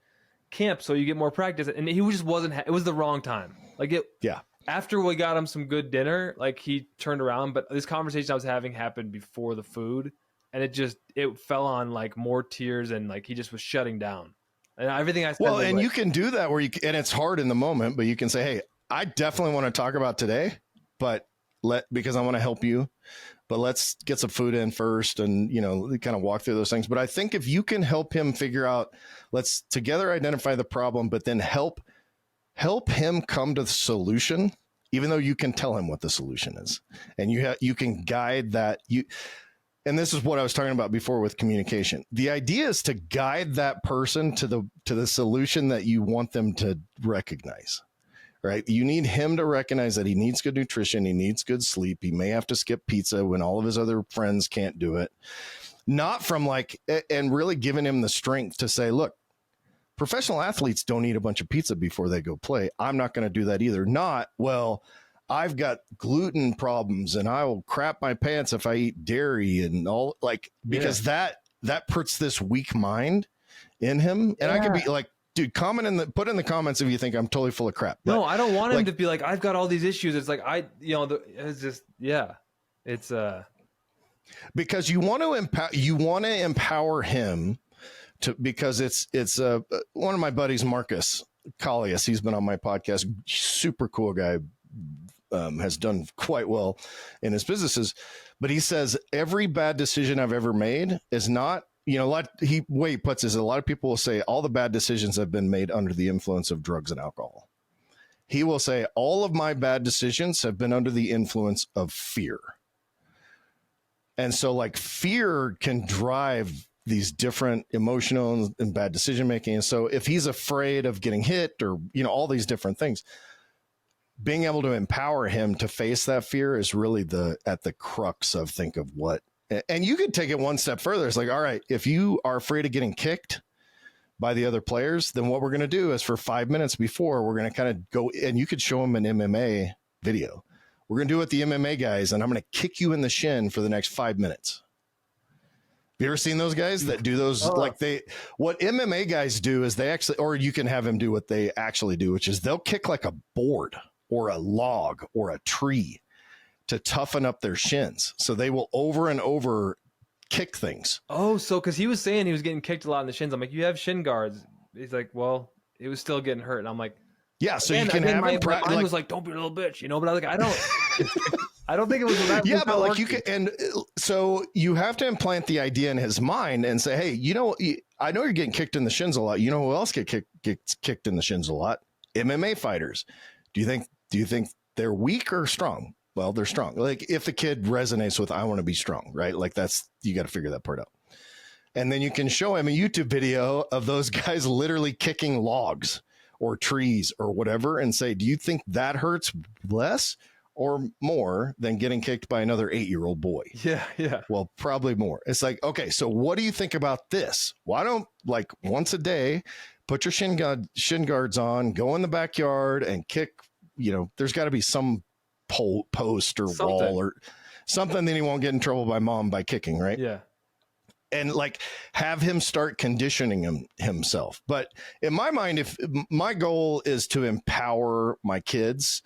camp so you get more practice. And he just wasn't. It was the wrong time. Like it. Yeah. After we got him some good dinner, like he turned around. But this conversation I was having happened before the food, and it fell on like more tears, and like he just was shutting down. And everything I said. Well, and like, you can do that and it's hard in the moment, but you can say, hey, I definitely want to talk about today, but because I want to help you. But let's get some food in first and, you know, kind of walk through those things. But I think if you can help him figure out, let's together identify the problem, but then help him come to the solution, even though you can tell him what the solution is. And you can guide that. And this is what I was talking about before with communication. The idea is to guide that person to the solution that you want them to recognize. Right. You need him to recognize that he needs good nutrition. He needs good sleep. He may have to skip pizza when all of his other friends can't do it. Not from like, and really giving him the strength to say, look, professional athletes don't eat a bunch of pizza before they go play. I'm not going to do that either. Not, well, I've got gluten problems and I will crap my pants if I eat dairy and all, like, because that puts this weak mind in him. And I could be like, dude, put in the comments if you think I'm totally full of crap. But no, I don't want him to be like, I've got all these issues. It's like, it's just, it's because you want to empower him because it's one of my buddies, Marcus Collius. He's been on my podcast. Super cool guy. Has done quite well in his businesses, but he says every bad decision I've ever made is not, you know, he puts is a lot of people will say all the bad decisions have been made under the influence of drugs and alcohol. He will say all of my bad decisions have been under the influence of fear. And so like fear can drive these different emotional and bad decision making. And so if he's afraid of getting hit or, you know, all these different things, being able to empower him to face that fear is really at the crux of think of what. And you could take it one step further. It's like, all right, if you are afraid of getting kicked, by the other players, then what we're going to do is for 5 minutes before, we're going to kind of go, and you could show them an MMA video. We're going to do it the MMA guys, and I'm going to kick you in the shin for the next 5 minutes. Have you ever seen those guys that do those? What MMA guys do is they actually, or you can have them do what they actually do, which is they'll kick like a board or a log or a tree to toughen up their shins. So they will over and over kick things. Oh, so because he was saying he was getting kicked a lot in the shins. I'm like, you have shin guards. He's like, well, it was still getting hurt. And I'm like, yeah, so you can have my mind was like, don't be a little bitch, you know, but I was like, I don't think it was that. Yeah, but like you can, and so you have to implant the idea in his mind and say, hey, you know, I know you're getting kicked in the shins a lot. You know who else gets kicked in the shins a lot? MMA fighters. Do you think they're weak or strong? Well, they're strong. Like if the kid resonates with, I want to be strong, right? Like you got to figure that part out. And then you can show him a YouTube video of those guys literally kicking logs or trees or whatever and say, do you think that hurts less or more than getting kicked by another 8-year-old boy? Yeah. Well, probably more. It's like, okay, so what do you think about this? Why don't, like, once a day, put your shin guards on, go in the backyard and kick, you know, there's got to be some post or wall or something, then he won't get in trouble by mom by kicking, right? Yeah. And like have him start conditioning himself. But in my mind, if my goal is to empower my kids,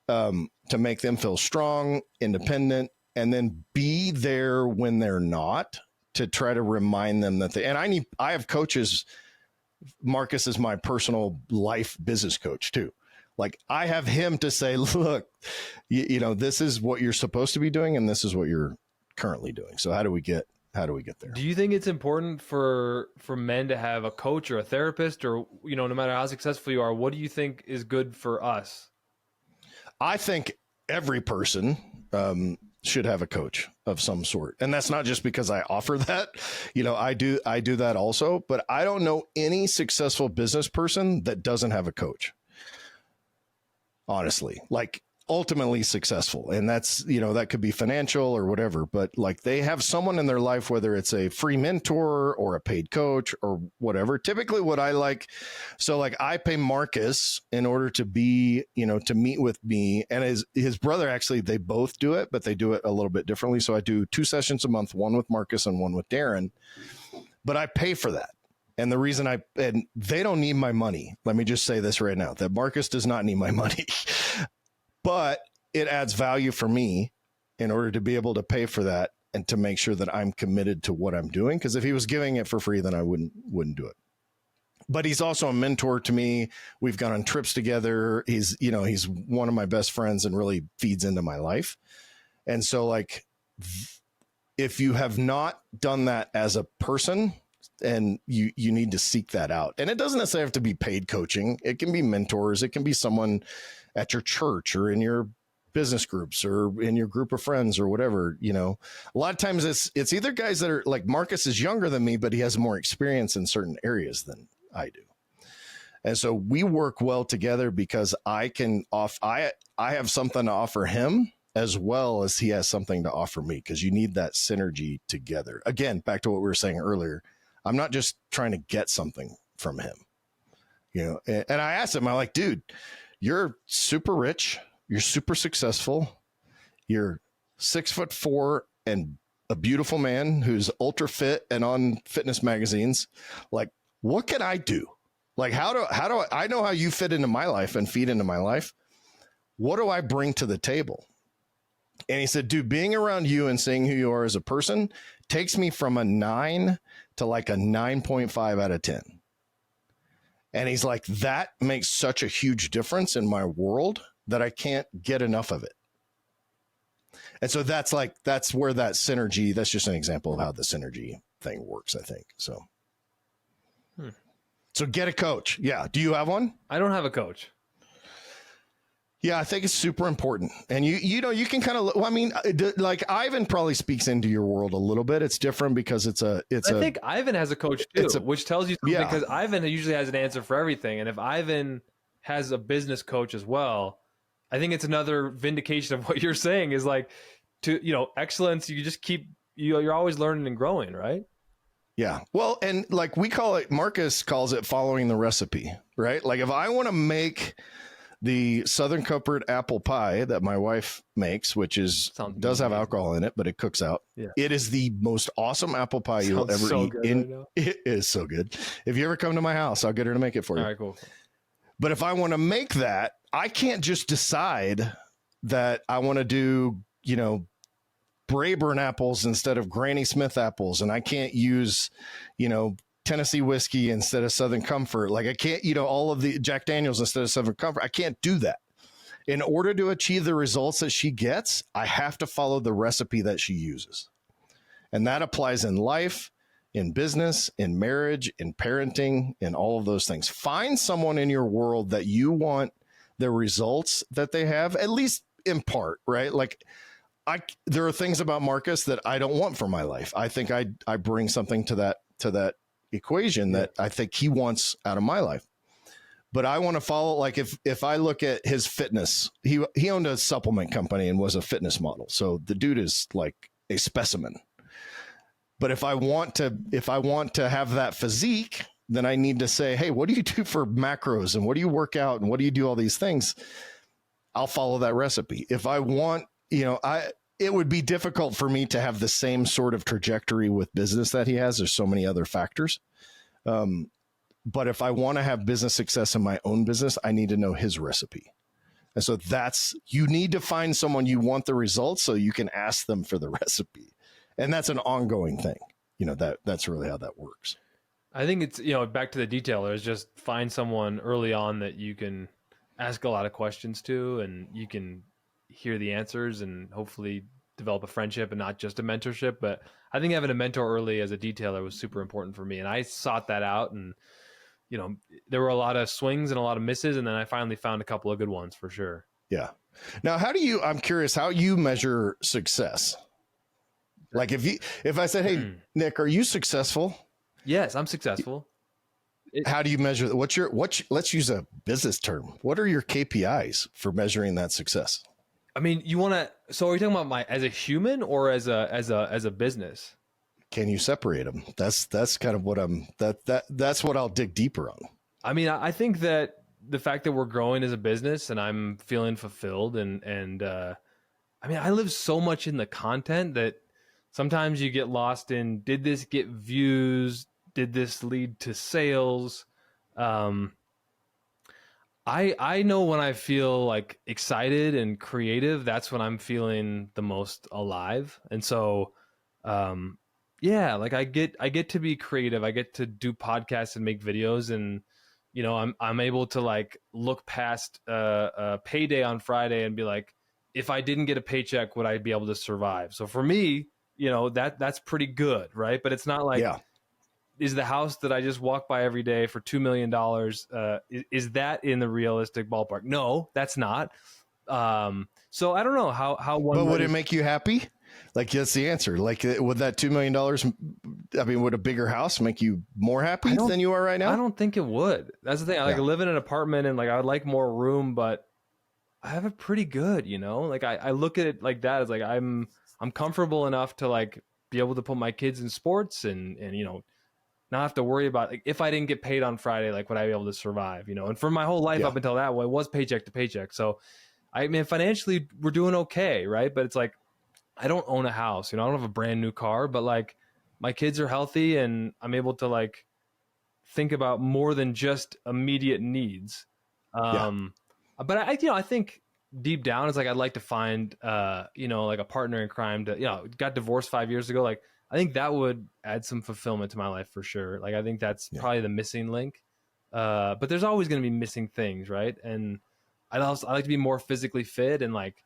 to make them feel strong, independent, and then be there when they're not, to try to remind them that I have coaches. Marcus is my personal life business coach too. Like I have him to say, look, you know, this is what you're supposed to be doing, and this is what you're currently doing. So how do we get there? Do you think it's important for men to have a coach or a therapist, or, you know, no matter how successful you are, what do you think is good for us? I think every person should have a coach of some sort. And that's not just because I offer that, you know, I do that also, but I don't know any successful business person that doesn't have a coach. Honestly, like ultimately successful. And that's, you know, that could be financial or whatever, but like they have someone in their life, whether it's a free mentor or a paid coach or whatever. Typically what I like, so like I pay Marcus in order to be, you know, to meet with me, and his brother, actually, they both do it, but they do it a little bit differently. So I do 2 sessions a month, one with Marcus and one with Darren, but I pay for that. And the reason and they don't need my money. Let me just say this right now, that Marcus does not need my money, but it adds value for me in order to be able to pay for that and to make sure that I'm committed to what I'm doing. Because if he was giving it for free, then I wouldn't do it. But he's also a mentor to me. We've gone on trips together. He's one of my best friends and really feeds into my life. And so like, if you have not done that as a person, and you need to seek that out. And it doesn't necessarily have to be paid coaching. It can be mentors. It can be someone at your church or in your business groups or in your group of friends or whatever. You know, a lot of times it's either guys that are like, Marcus is younger than me, but he has more experience in certain areas than I do. And so we work well together because I have something to offer him as well as he has something to offer me, because you need that synergy together. Again, back to what we were saying earlier. I'm not just trying to get something from him, you know? And I asked him, I'm like, dude, you're super rich. You're super successful. You're 6'4" and a beautiful man who's ultra fit and on fitness magazines. Like, what can I do? Like, how do I know how you fit into my life and feed into my life? What do I bring to the table? And he said, dude, being around you and seeing who you are as a person takes me from a 9 to like a 9.5 out of 10. And he's like, that makes such a huge difference in my world that I can't get enough of it. And so that's where that synergy, that's just an example of how the synergy thing works, I think. So, So get a coach. Yeah. Do you have one? I don't have a coach. Yeah, I think it's super important. And you know, you can kind of, well, I mean, like Ivan probably speaks into your world a little bit. It's different because I think Ivan has a coach too, which tells you something, because Ivan usually has an answer for everything. And if Ivan has a business coach as well, I think it's another vindication of what you're saying is like, to, you know, excellence. You just you're always learning and growing, right? Yeah. Well, and like we call it, Marcus calls it following the recipe, right? Like if I want to make the Southern Comfort apple pie that my wife makes, which does have alcohol in it, but it cooks out. Yeah. It is the most awesome apple pie you'll ever eat. It is so good. If you ever come to my house, I'll get her to make it for you. All right, cool. But if I want to make that, I can't just decide that I want to do, Brayburn apples instead of Granny Smith apples. And I can't use, Tennessee whiskey instead of Southern Comfort. Like I can't, all of the Jack Daniels instead of Southern Comfort. I can't do that. In order to achieve the results that she gets, I have to follow the recipe that she uses. And that applies in life, in business, in marriage, in parenting, in all of those things. Find someone in your world that you want the results that they have, at least in part, right? Like there are things about Marcus that I don't want for my life. I think I bring something to that equation that I think he wants out of my life. But I want to follow, like if I look at his fitness, he owned a supplement company and was a fitness model. So the dude is like a specimen. But if I want to have that physique, then I need to say, hey, what do you do for macros and what do you work out and what do you do all these things? I'll follow that recipe. If I want, it would be difficult for me to have the same sort of trajectory with business that he has. There's so many other factors. But if I want to have business success in my own business, I need to know his recipe. And so you need to find someone you want the results so you can ask them for the recipe. And that's an ongoing thing. That's really how that works. I think it's, back to the detailer is just find someone early on that you can ask a lot of questions to, and you can hear the answers and hopefully develop a friendship and not just a mentorship. But I think having a mentor early as a detailer was super important for me. And I sought that out, and, there were a lot of swings and a lot of misses. And then I finally found a couple of good ones for sure. Yeah. Now, I'm curious how you measure success. Like if I said, hey, Nick, are you successful? Yes, I'm successful. How do you measure that? Let's use a business term. What are your KPIs for measuring that success? I mean, so are you talking about as a human or as a business? Can you separate them? That's kind of what that's what I'll dig deeper on. I mean, I think that the fact that we're growing as a business and I'm feeling fulfilled and I mean, I live so much in the content that sometimes you get lost in, did this get views? Did this lead to sales? I know when I feel like excited and creative, that's when I'm feeling the most alive. And so, like I get to be creative. I get to do podcasts and make videos, and I'm able to like look past a payday on Friday and be like, if I didn't get a paycheck, would I be able to survive? So for me, that's pretty good, right? But it's not like, is the house that I just walk by every day for $2 million, is that in the realistic ballpark? No, that's not. So I don't know how one. But would it make you happy? Like, that's the answer. Like, would that $2 million, I mean, would a bigger house make you more happy than you are right now? I don't think it would. That's the thing. I live in an apartment and like, I would like more room, but I have it pretty good, like I look at it like that. It's like, I'm comfortable enough to like be able to put my kids in sports and not have to worry about like, if I didn't get paid on Friday, like would I be able to survive, and for my whole life up until that, well, it was paycheck to paycheck. So I mean, financially we're doing okay. Right. But it's like, I don't own a house, I don't have a brand new car, but like my kids are healthy and I'm able to like think about more than just immediate needs. But I think deep down it's like, I'd like to find, like a partner in crime to, got divorced 5 years ago. Like, I think that would add some fulfillment to my life for sure. Like, I think that's probably the missing link. But there's always going to be missing things. Right. And I like to be more physically fit and like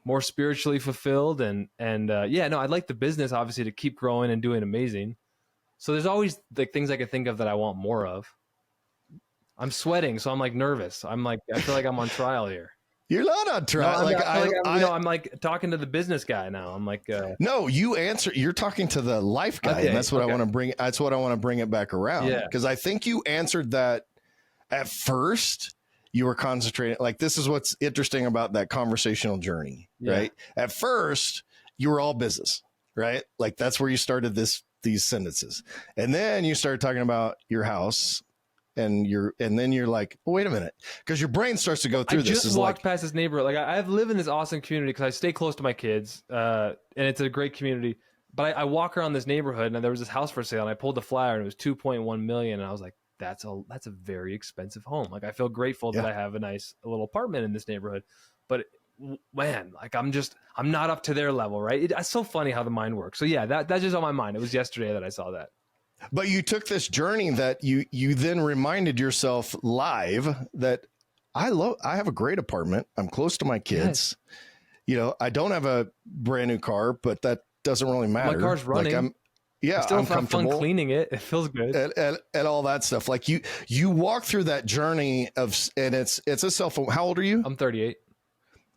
more spiritually fulfilled. I'd like the business obviously to keep growing and doing amazing. So there's always like things I can think of that I want more of. I'm sweating, so I'm like nervous. I feel like I'm on trial here. You're not on trial. No, I'm like talking to the business guy now. I'm like, no, you're talking to the life guy. Okay, and that's what I want to bring. That's what I want to bring it back around. Yeah. Because I think you answered that at first. You were concentrating. Like, this is what's interesting about that conversational journey, right? At first you were all business, right? Like, that's where you started this these sentences. And then you start talking about your house and then you're like, well, wait a minute. Because your brain starts to go through this. I just walked past this neighborhood. Like I've lived in this awesome community because I stay close to my kids, and it's a great community. But I walk around this neighborhood and there was this house for sale, and I pulled the flyer and it was 2.1 million. And I was like, that's a very expensive home. Like I feel grateful that I have a nice little apartment in this neighborhood, but man, like I'm not up to their level, right? It's so funny how the mind works. So yeah, that's just on my mind. It was yesterday that I saw that. But you took this journey that you then reminded yourself live that I have a great apartment. I'm close to my kids. Yes. I don't have a brand new car, but that doesn't really matter. My car's running. Like I still I'm have comfortable fun cleaning it. It feels good. And all that stuff. Like you walk through that journey and it's a how old are you? I'm 38.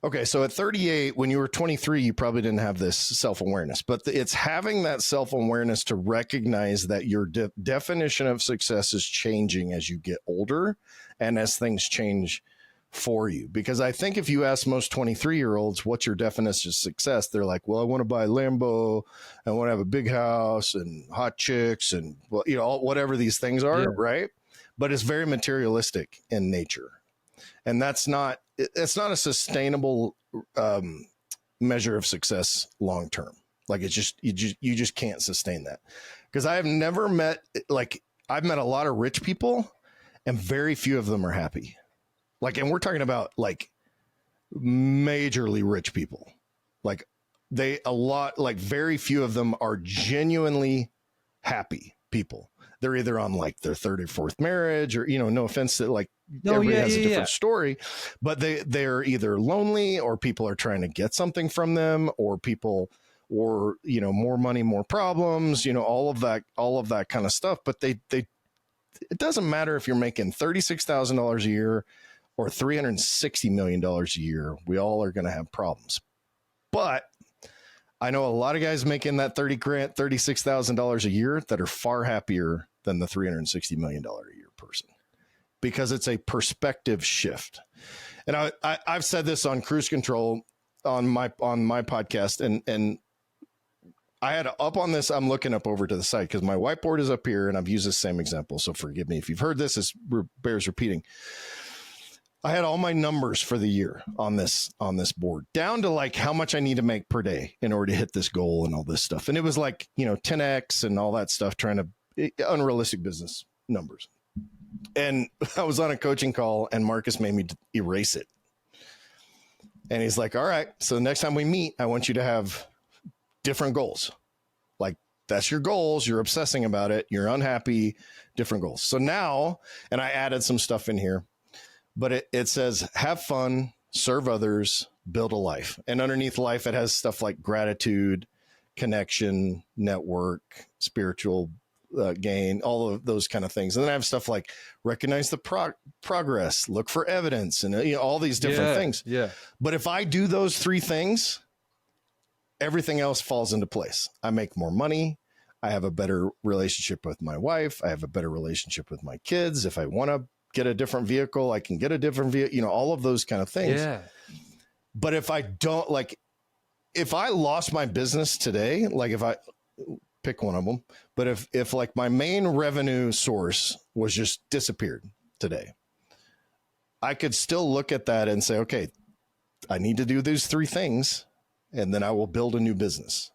Okay. So at 38, when you were 23, you probably didn't have this self-awareness, but it's having that self-awareness to recognize that your definition of success is changing as you get older and as things change for you. Because I think if you ask most 23-year-olds, what's your definition of success? They're like, well, I want to buy a Lambo. I want to have a big house and hot chicks and, whatever these things are. Right. But it's very materialistic in nature. And it's not a sustainable measure of success long term. Like it's just you just can't sustain that. Because I have never met I've met a lot of rich people and very few of them are happy. And we're talking about majorly rich people. Very few of them are genuinely happy people. They're either on their third or fourth marriage or, no offense to everybody has a different story, but they're either lonely or people are trying to get something from them or more money, more problems, all of that kind of stuff. But it doesn't matter if you're making $36,000 a year or $360 million a year. We all are going to have problems, but I know a lot of guys making that $36,000 a year that are far happier than the $360 million a year person, because it's a perspective shift. And I've said this on Cruise Control on my podcast, and I had up on this. I'm looking up over to the side because my whiteboard is up here, and I've used the same example. So forgive me if you've heard this. It bears repeating. I had all my numbers for the year on this board down to how much I need to make per day in order to hit this goal and all this stuff. And it was 10X and all that stuff, unrealistic business numbers. And I was on a coaching call and Marcus made me erase it. And he's like, all right, so the next time we meet, I want you to have different goals. That's your goals. You're obsessing about it. You're unhappy, different goals. So now, and I added some stuff in here. But it says, have fun, serve others, build a life. And underneath life, it has stuff like gratitude, connection, network, spiritual gain, all of those kind of things. And then I have stuff like recognize the progress, look for evidence, and all these different things. Yeah. But if I do those three things, everything else falls into place. I make more money. I have a better relationship with my wife. I have a better relationship with my kids. If I want to get a different vehicle, I can get a different vehicle, all of those kind of things. Yeah. But if I don't if I lost my business today, if I pick one of them, but if my main revenue source was just disappeared today, I could still look at that and say, okay, I need to do these three things and then I will build a new business.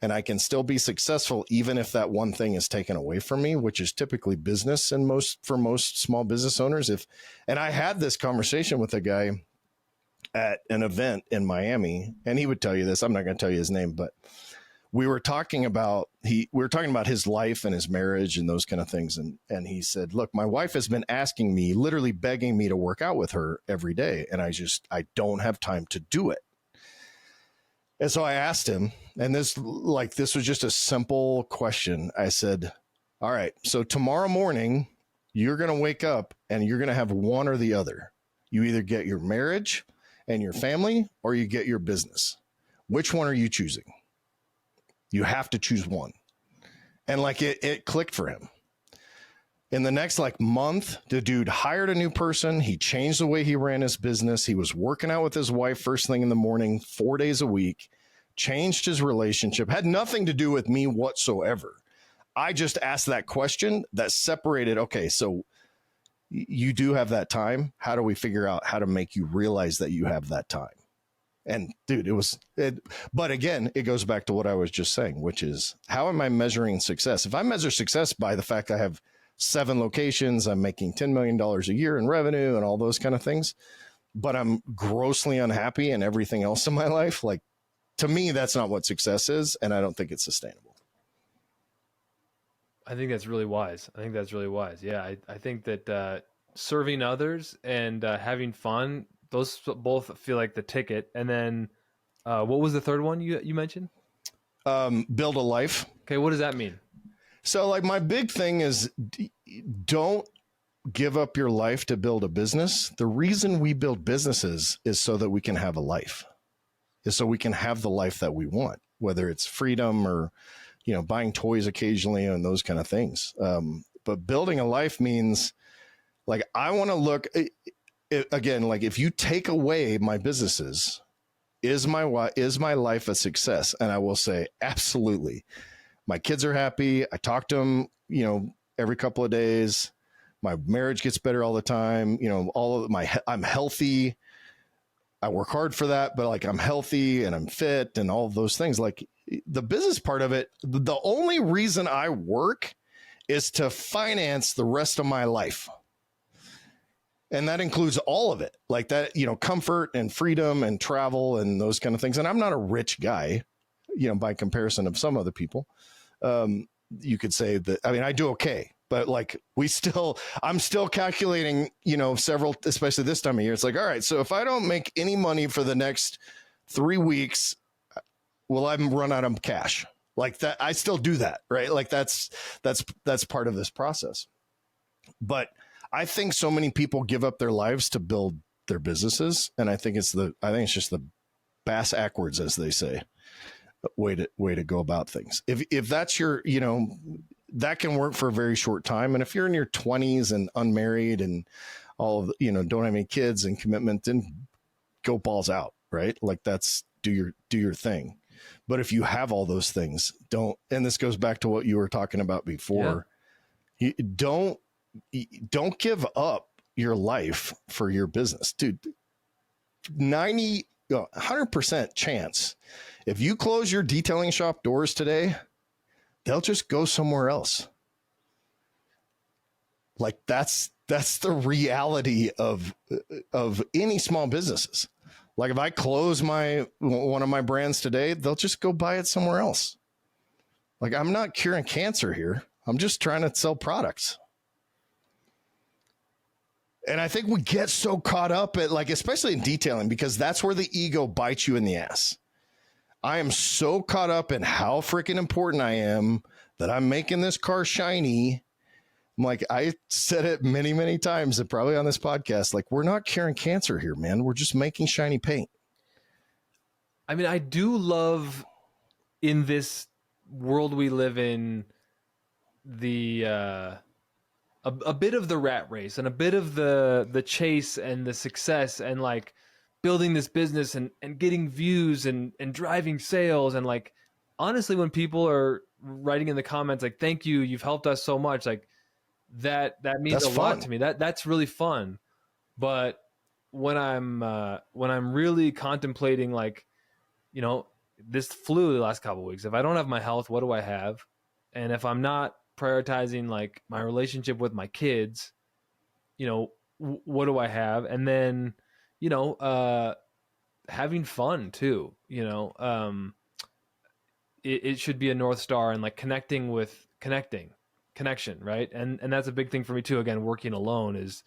And I can still be successful even if that one thing is taken away from me, which is typically business for most small business owners. And I had this conversation with a guy at an event in Miami, and he would tell you this. I'm not going to tell you his name, but we were talking about his life and his marriage and those kind of things. And he said, look, my wife has been asking me, literally begging me to work out with her every day. And I don't have time to do it. And so I asked him, and this was just a simple question. I said, all right, so tomorrow morning, you're going to wake up and you're going to have one or the other. You either get your marriage and your family or you get your business. Which one are you choosing? You have to choose one. And it clicked for him. In the next month, the dude hired a new person. He changed the way he ran his business. He was working out with his wife first thing in the morning, 4 days a week, changed his relationship, had nothing to do with me whatsoever. I just asked that question that separated, okay, so you do have that time. How do we figure out how to make you realize that you have that time? And dude, but again, it goes back to what I was just saying, which is, how am I measuring success? If I measure success by the fact I have 7 locations, I'm making $10 million a year in revenue and all those kind of things, but I'm grossly unhappy in everything else in my life, like, to me, that's not what success is. And I don't think it's sustainable. I think that's really wise. Yeah. I think that serving others and having fun, those both feel like the ticket. And then what was the third one you mentioned? Build a life. Okay. What does that mean? So like my big thing is, don't give up your life to build a business. The reason we build businesses is so that we can have a life, is so we can have the life that we want, whether it's freedom or, buying toys occasionally and those kind of things. But building a life means, like, I want to look again, like, if you take away my businesses, is my life a success? And I will say, absolutely. My kids are happy. I talk to them, every couple of days. My marriage gets better all the time. I'm healthy. I work hard for that, but like, I'm healthy and I'm fit and all of those things. Like, the business part of it, the only reason I work is to finance the rest of my life. And that includes all of it, like that, comfort and freedom and travel and those kind of things. And I'm not a rich guy, by comparison of some other people. You could say that, I do okay, but like, I'm still calculating, several, especially this time of year. It's like, all right, so if I don't make any money for the next 3 weeks, will I run out of cash? Like that, I still do that, right? Like that's part of this process. But I think so many people give up their lives to build their businesses. And I think it's just the bass backwards, as they say, way to go about things. If that's your, that can work for a very short time. And if you're in your 20s and unmarried and all of, don't have any kids and commitment, then go balls out, right? Like, that's do your thing. But if you have all those things, don't, and this goes back to what you were talking about before, don't give up your life for your business, dude. 100% chance. If you close your detailing shop doors today, they'll just go somewhere else. Like, that's the reality of any small businesses. Like, if I close one of my brands today, they'll just go buy it somewhere else. Like, I'm not curing cancer here. I'm just trying to sell products. And I think we get so caught up at, like, especially in detailing, because that's where the ego bites you in the ass. I am so caught up in how freaking important I am that I'm making this car shiny. I'm like, I said it many, many times, and probably on this podcast, like, we're not curing cancer here, man. We're just making shiny paint. I do love, in this world we live in, the a bit of the rat race and a bit of the chase and the success and like building this business and getting views and driving sales. And like, honestly, when people are writing in the comments, like, thank you, you've helped us so much, like, that means a lot to me. That's really fun. But when I'm really contemplating, like, this flu the last couple of weeks, if I don't have my health, what do I have? And if I'm not prioritizing, like, my relationship with my kids, what do I have? And then, having fun too, it should be a North Star, and like connection, right? And that's a big thing for me too. Again, working alone, is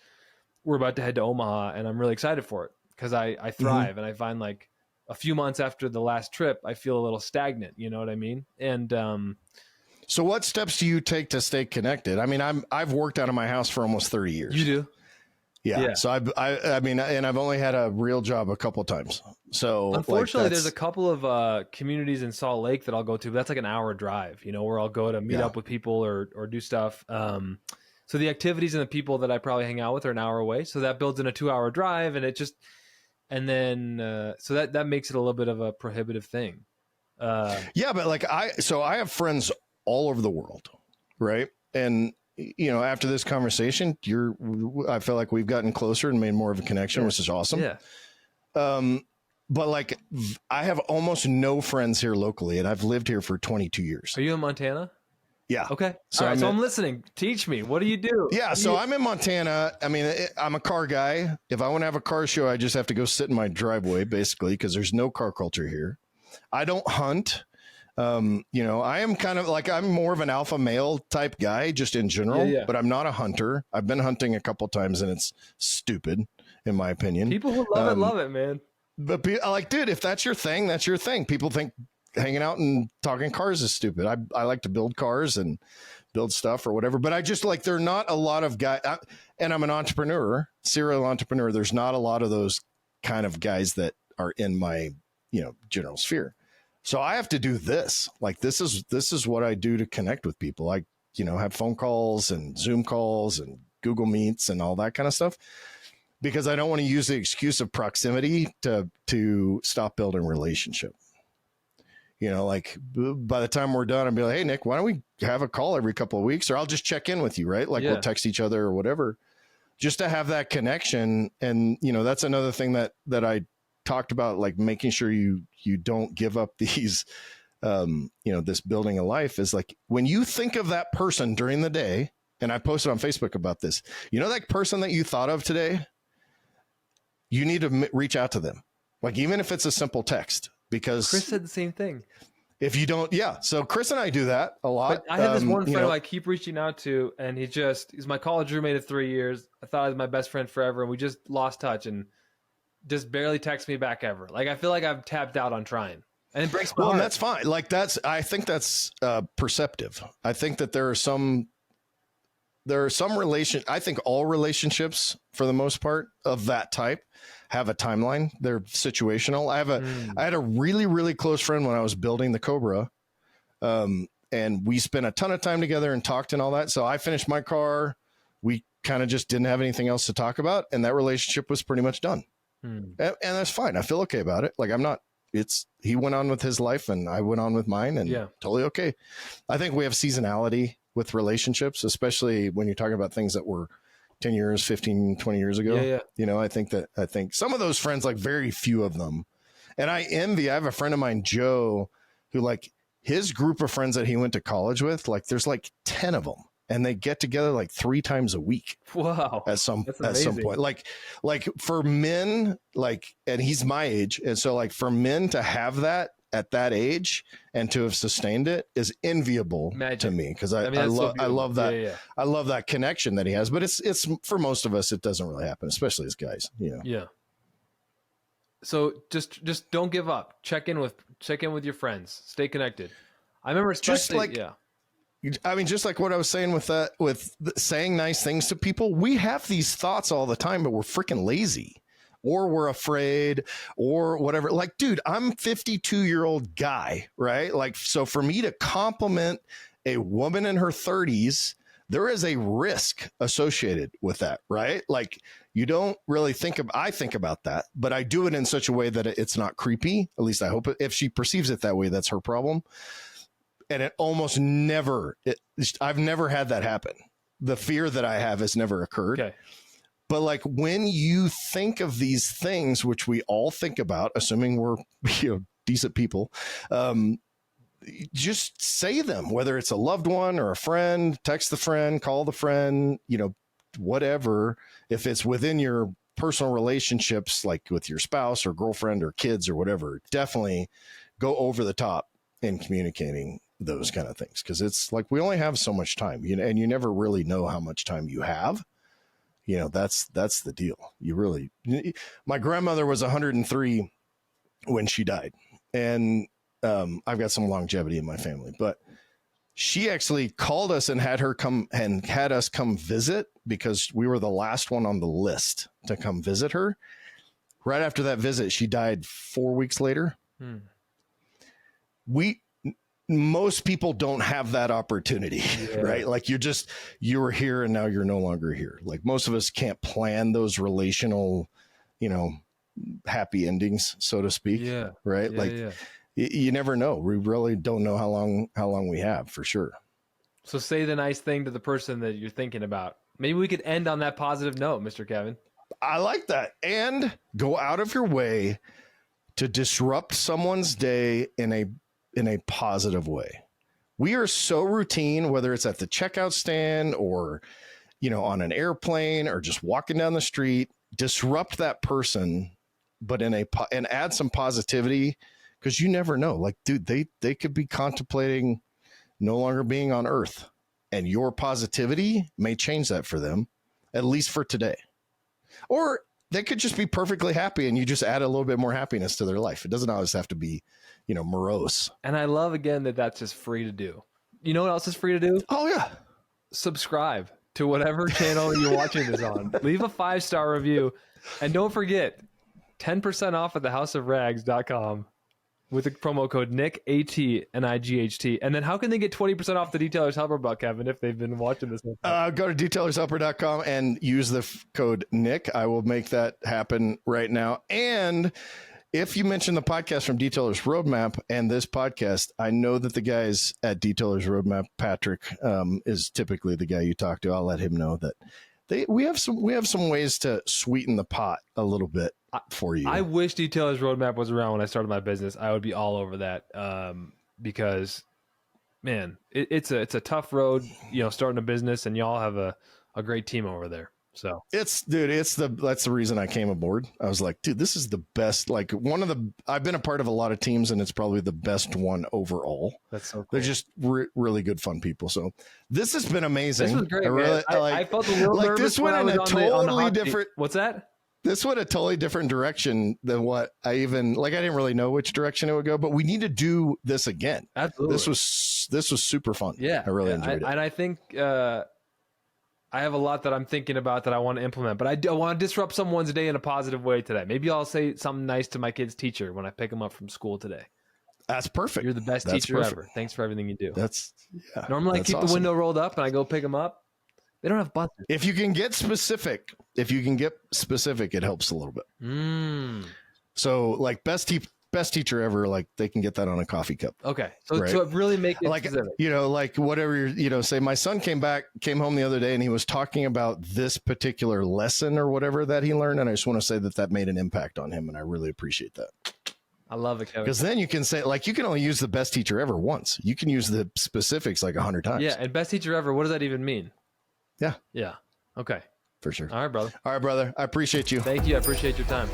we're about to head to Omaha, and I'm really excited for it because I thrive. And I find, like, a few months after the last trip, I feel a little stagnant, you know what I mean? And so what steps do you take to stay connected? I've worked out of my house for almost 30 years. You do? Yeah. So I've only had a real job a couple of times. So unfortunately, there's a couple of communities in Salt Lake that I'll go to, but that's like an hour drive, where I'll go to meet up with people or do stuff. So the activities and the people that I probably hang out with are an hour away. So that builds in a 2-hour drive, and so that makes it a little bit of a prohibitive thing. Yeah, but like I have friends all over the world, right? And after this conversation, I feel like we've gotten closer and made more of a connection, which is awesome. Yeah. But like I have almost no friends here locally, and I've lived here for 22 years. Are you in Montana? Yeah. Okay. So I'm listening. Teach me. What do you do? Yeah. So I'm in Montana. I mean, I'm a car guy. If I want to have a car show, I just have to go sit in my driveway, basically, because there's no car culture here. I don't hunt. I am kind of like, I'm more of an alpha male type guy just in general, but I'm not a hunter. I've been hunting a couple times and it's stupid in my opinion. People who love it, man. But like, dude, if that's your thing, that's your thing. People think hanging out and talking cars is stupid. I like to build cars and build stuff or whatever, but I just like, there are not a lot of guys, and I'm an entrepreneur, serial entrepreneur. There's not a lot of those kind of guys that are in my, general sphere. So I have to do this. Like, this is what I do to connect with people. I, have phone calls and Zoom calls and Google Meets and all that kind of stuff, because I don't want to use the excuse of proximity to stop building relationship. Like by the time we're done, I'll be like, hey, Nick, why don't we have a call every couple of weeks? Or I'll just check in with you, right? Like we'll text each other or whatever, just to have that connection. And, that's another thing that I talked about, like making sure you don't give up these, this building a life is like, when you think of that person during the day, and I posted on Facebook about this, that person that you thought of today, you need to reach out to them. Like, even if it's a simple text, because Chris said the same thing. If you don't, so Chris and I do that a lot. But I have this one friend who I keep reaching out to, and he's my college roommate of 3 years. I thought he was my best friend forever, and we just lost touch and just barely texts me back ever. Like, I feel like I've tapped out on trying, and it breaks my heart. And that's fine. Like, I think that's perceptive. I think that there are some I think all relationships for the most part of that type have a timeline. They're situational. I had a really, really close friend when I was building the Cobra. And we spent a ton of time together and talked and all that. So I finished my car. We kind of just didn't have anything else to talk about. And that relationship was pretty much done. And that's fine. I feel okay about it. Like, he went on with his life and I went on with mine, and totally okay. I think we have seasonality with relationships, especially when you're talking about things that were 10 years, 15, 20 years ago. I think some of those friends, like very few of them. And I have a friend of mine, Joe, who like his group of friends that he went to college with, like there's like 10 of them, and they get together like 3 times a week. Wow. At some point, like for men, like, and he's my age. And so like for men to have that at that age and to have sustained it is enviable to me. Cause I love that. Yeah. I love that connection that he has, but it's for most of us, it doesn't really happen, especially as guys, Yeah. So just don't give up. Check in with your friends, stay connected. I remember especially, just like what I was saying with saying nice things to people, we have these thoughts all the time, but we're freaking lazy. Or we're afraid or whatever. Like, dude, I'm 52-year-old guy, right? Like, so for me to compliment a woman in her 30s, there is a risk associated with that, right? Like, you don't really I think about that, but I do it in such a way that it's not creepy. At least I hope if she perceives it that way, that's her problem. And it almost I've never had that happen. The fear that I have has never occurred. Okay. But like when you think of these things, which we all think about, assuming we're decent people, just say them, whether it's a loved one or a friend, text the friend, call the friend, whatever. If it's within your personal relationships, like with your spouse or girlfriend or kids or whatever, definitely go over the top in communicating those kind of things. Cause it's like, we only have so much time, and you never really know how much time you have. That's the deal. My grandmother was 103 when she died, and I've got some longevity in my family, but she actually called us and had us come visit because we were the last one on the list to come visit her. Right after that visit, she died 4 weeks later. Most people don't have that opportunity, right? Like you were here and now you're no longer here. Like most of us can't plan those relational, happy endings, so to speak. Yeah. Right. you never know. We really don't know how long we have for sure. So say the nice thing to the person that you're thinking about. Maybe we could end on that positive note, Mr. Kevin. I like that. And go out of your way to disrupt someone's day in a positive way. We are so routine, whether it's at the checkout stand or, on an airplane or just walking down the street, disrupt that person, but and add some positivity, because you never know. Like, dude, they could be contemplating no longer being on Earth, and your positivity may change that for them, at least for today. Or they could just be perfectly happy and you just add a little bit more happiness to their life. It doesn't always have to be, morose. And I love, again, that that's just free to do. You know what else is free to do? Oh, yeah. Subscribe to whatever channel you're watching this on. Leave a 5-star review. And don't forget, 10% off at thehouseofrags.com with the promo code Nick, ATNIGHT. And then how can they get 20% off the Detailers Helper Buck, Kevin, if they've been watching this? Go to detailershelper.com and use the code Nick. I will make that happen right now. And if you mention the podcast from Detailers Roadmap and this podcast, I know that the guys at Detailers Roadmap, Patrick, is typically the guy you talk to. I'll let him know that we have some ways to sweeten the pot a little bit for you. I wish Detailers Roadmap was around when I started my business. I would be all over that, because, man, it's a tough road, starting a business, and y'all have a great team over there. So that's the reason I came aboard. I was like, dude, this is the best. Like, I've been a part of a lot of teams, and it's probably the best one overall. That's so cool. They're just really good, fun people. So this has been amazing. This was great. I felt a little like nervous this went in a totally different. What's that? This went a totally different direction than what I didn't really know which direction it would go, but we need to do this again. Absolutely. This was super fun. Yeah. I really enjoyed it. And I think, I have a lot that I'm thinking about that I want to implement, but I want to disrupt someone's day in a positive way today. Maybe I'll say something nice to my kid's teacher when I pick him up from school today. That's perfect. You're the best teacher ever. Thanks for everything you do. Normally I keep the window rolled up and I go pick them up. They don't have buttons. If you can get specific, it helps a little bit. So like best teacher ever, like they can get that on a coffee cup. Okay. So really make it like, specific. Like whatever, say my son came home the other day and he was talking about this particular lesson or whatever that he learned. And I just want to say that made an impact on him. And I really appreciate that. I love it, Kevin. Because then you can say, like, you can only use the best teacher ever once. You can use the specifics like 100 times. Yeah. And best teacher ever, what does that even mean? Yeah. Yeah. Okay. For sure. All right, brother. I appreciate you. Thank you. I appreciate your time.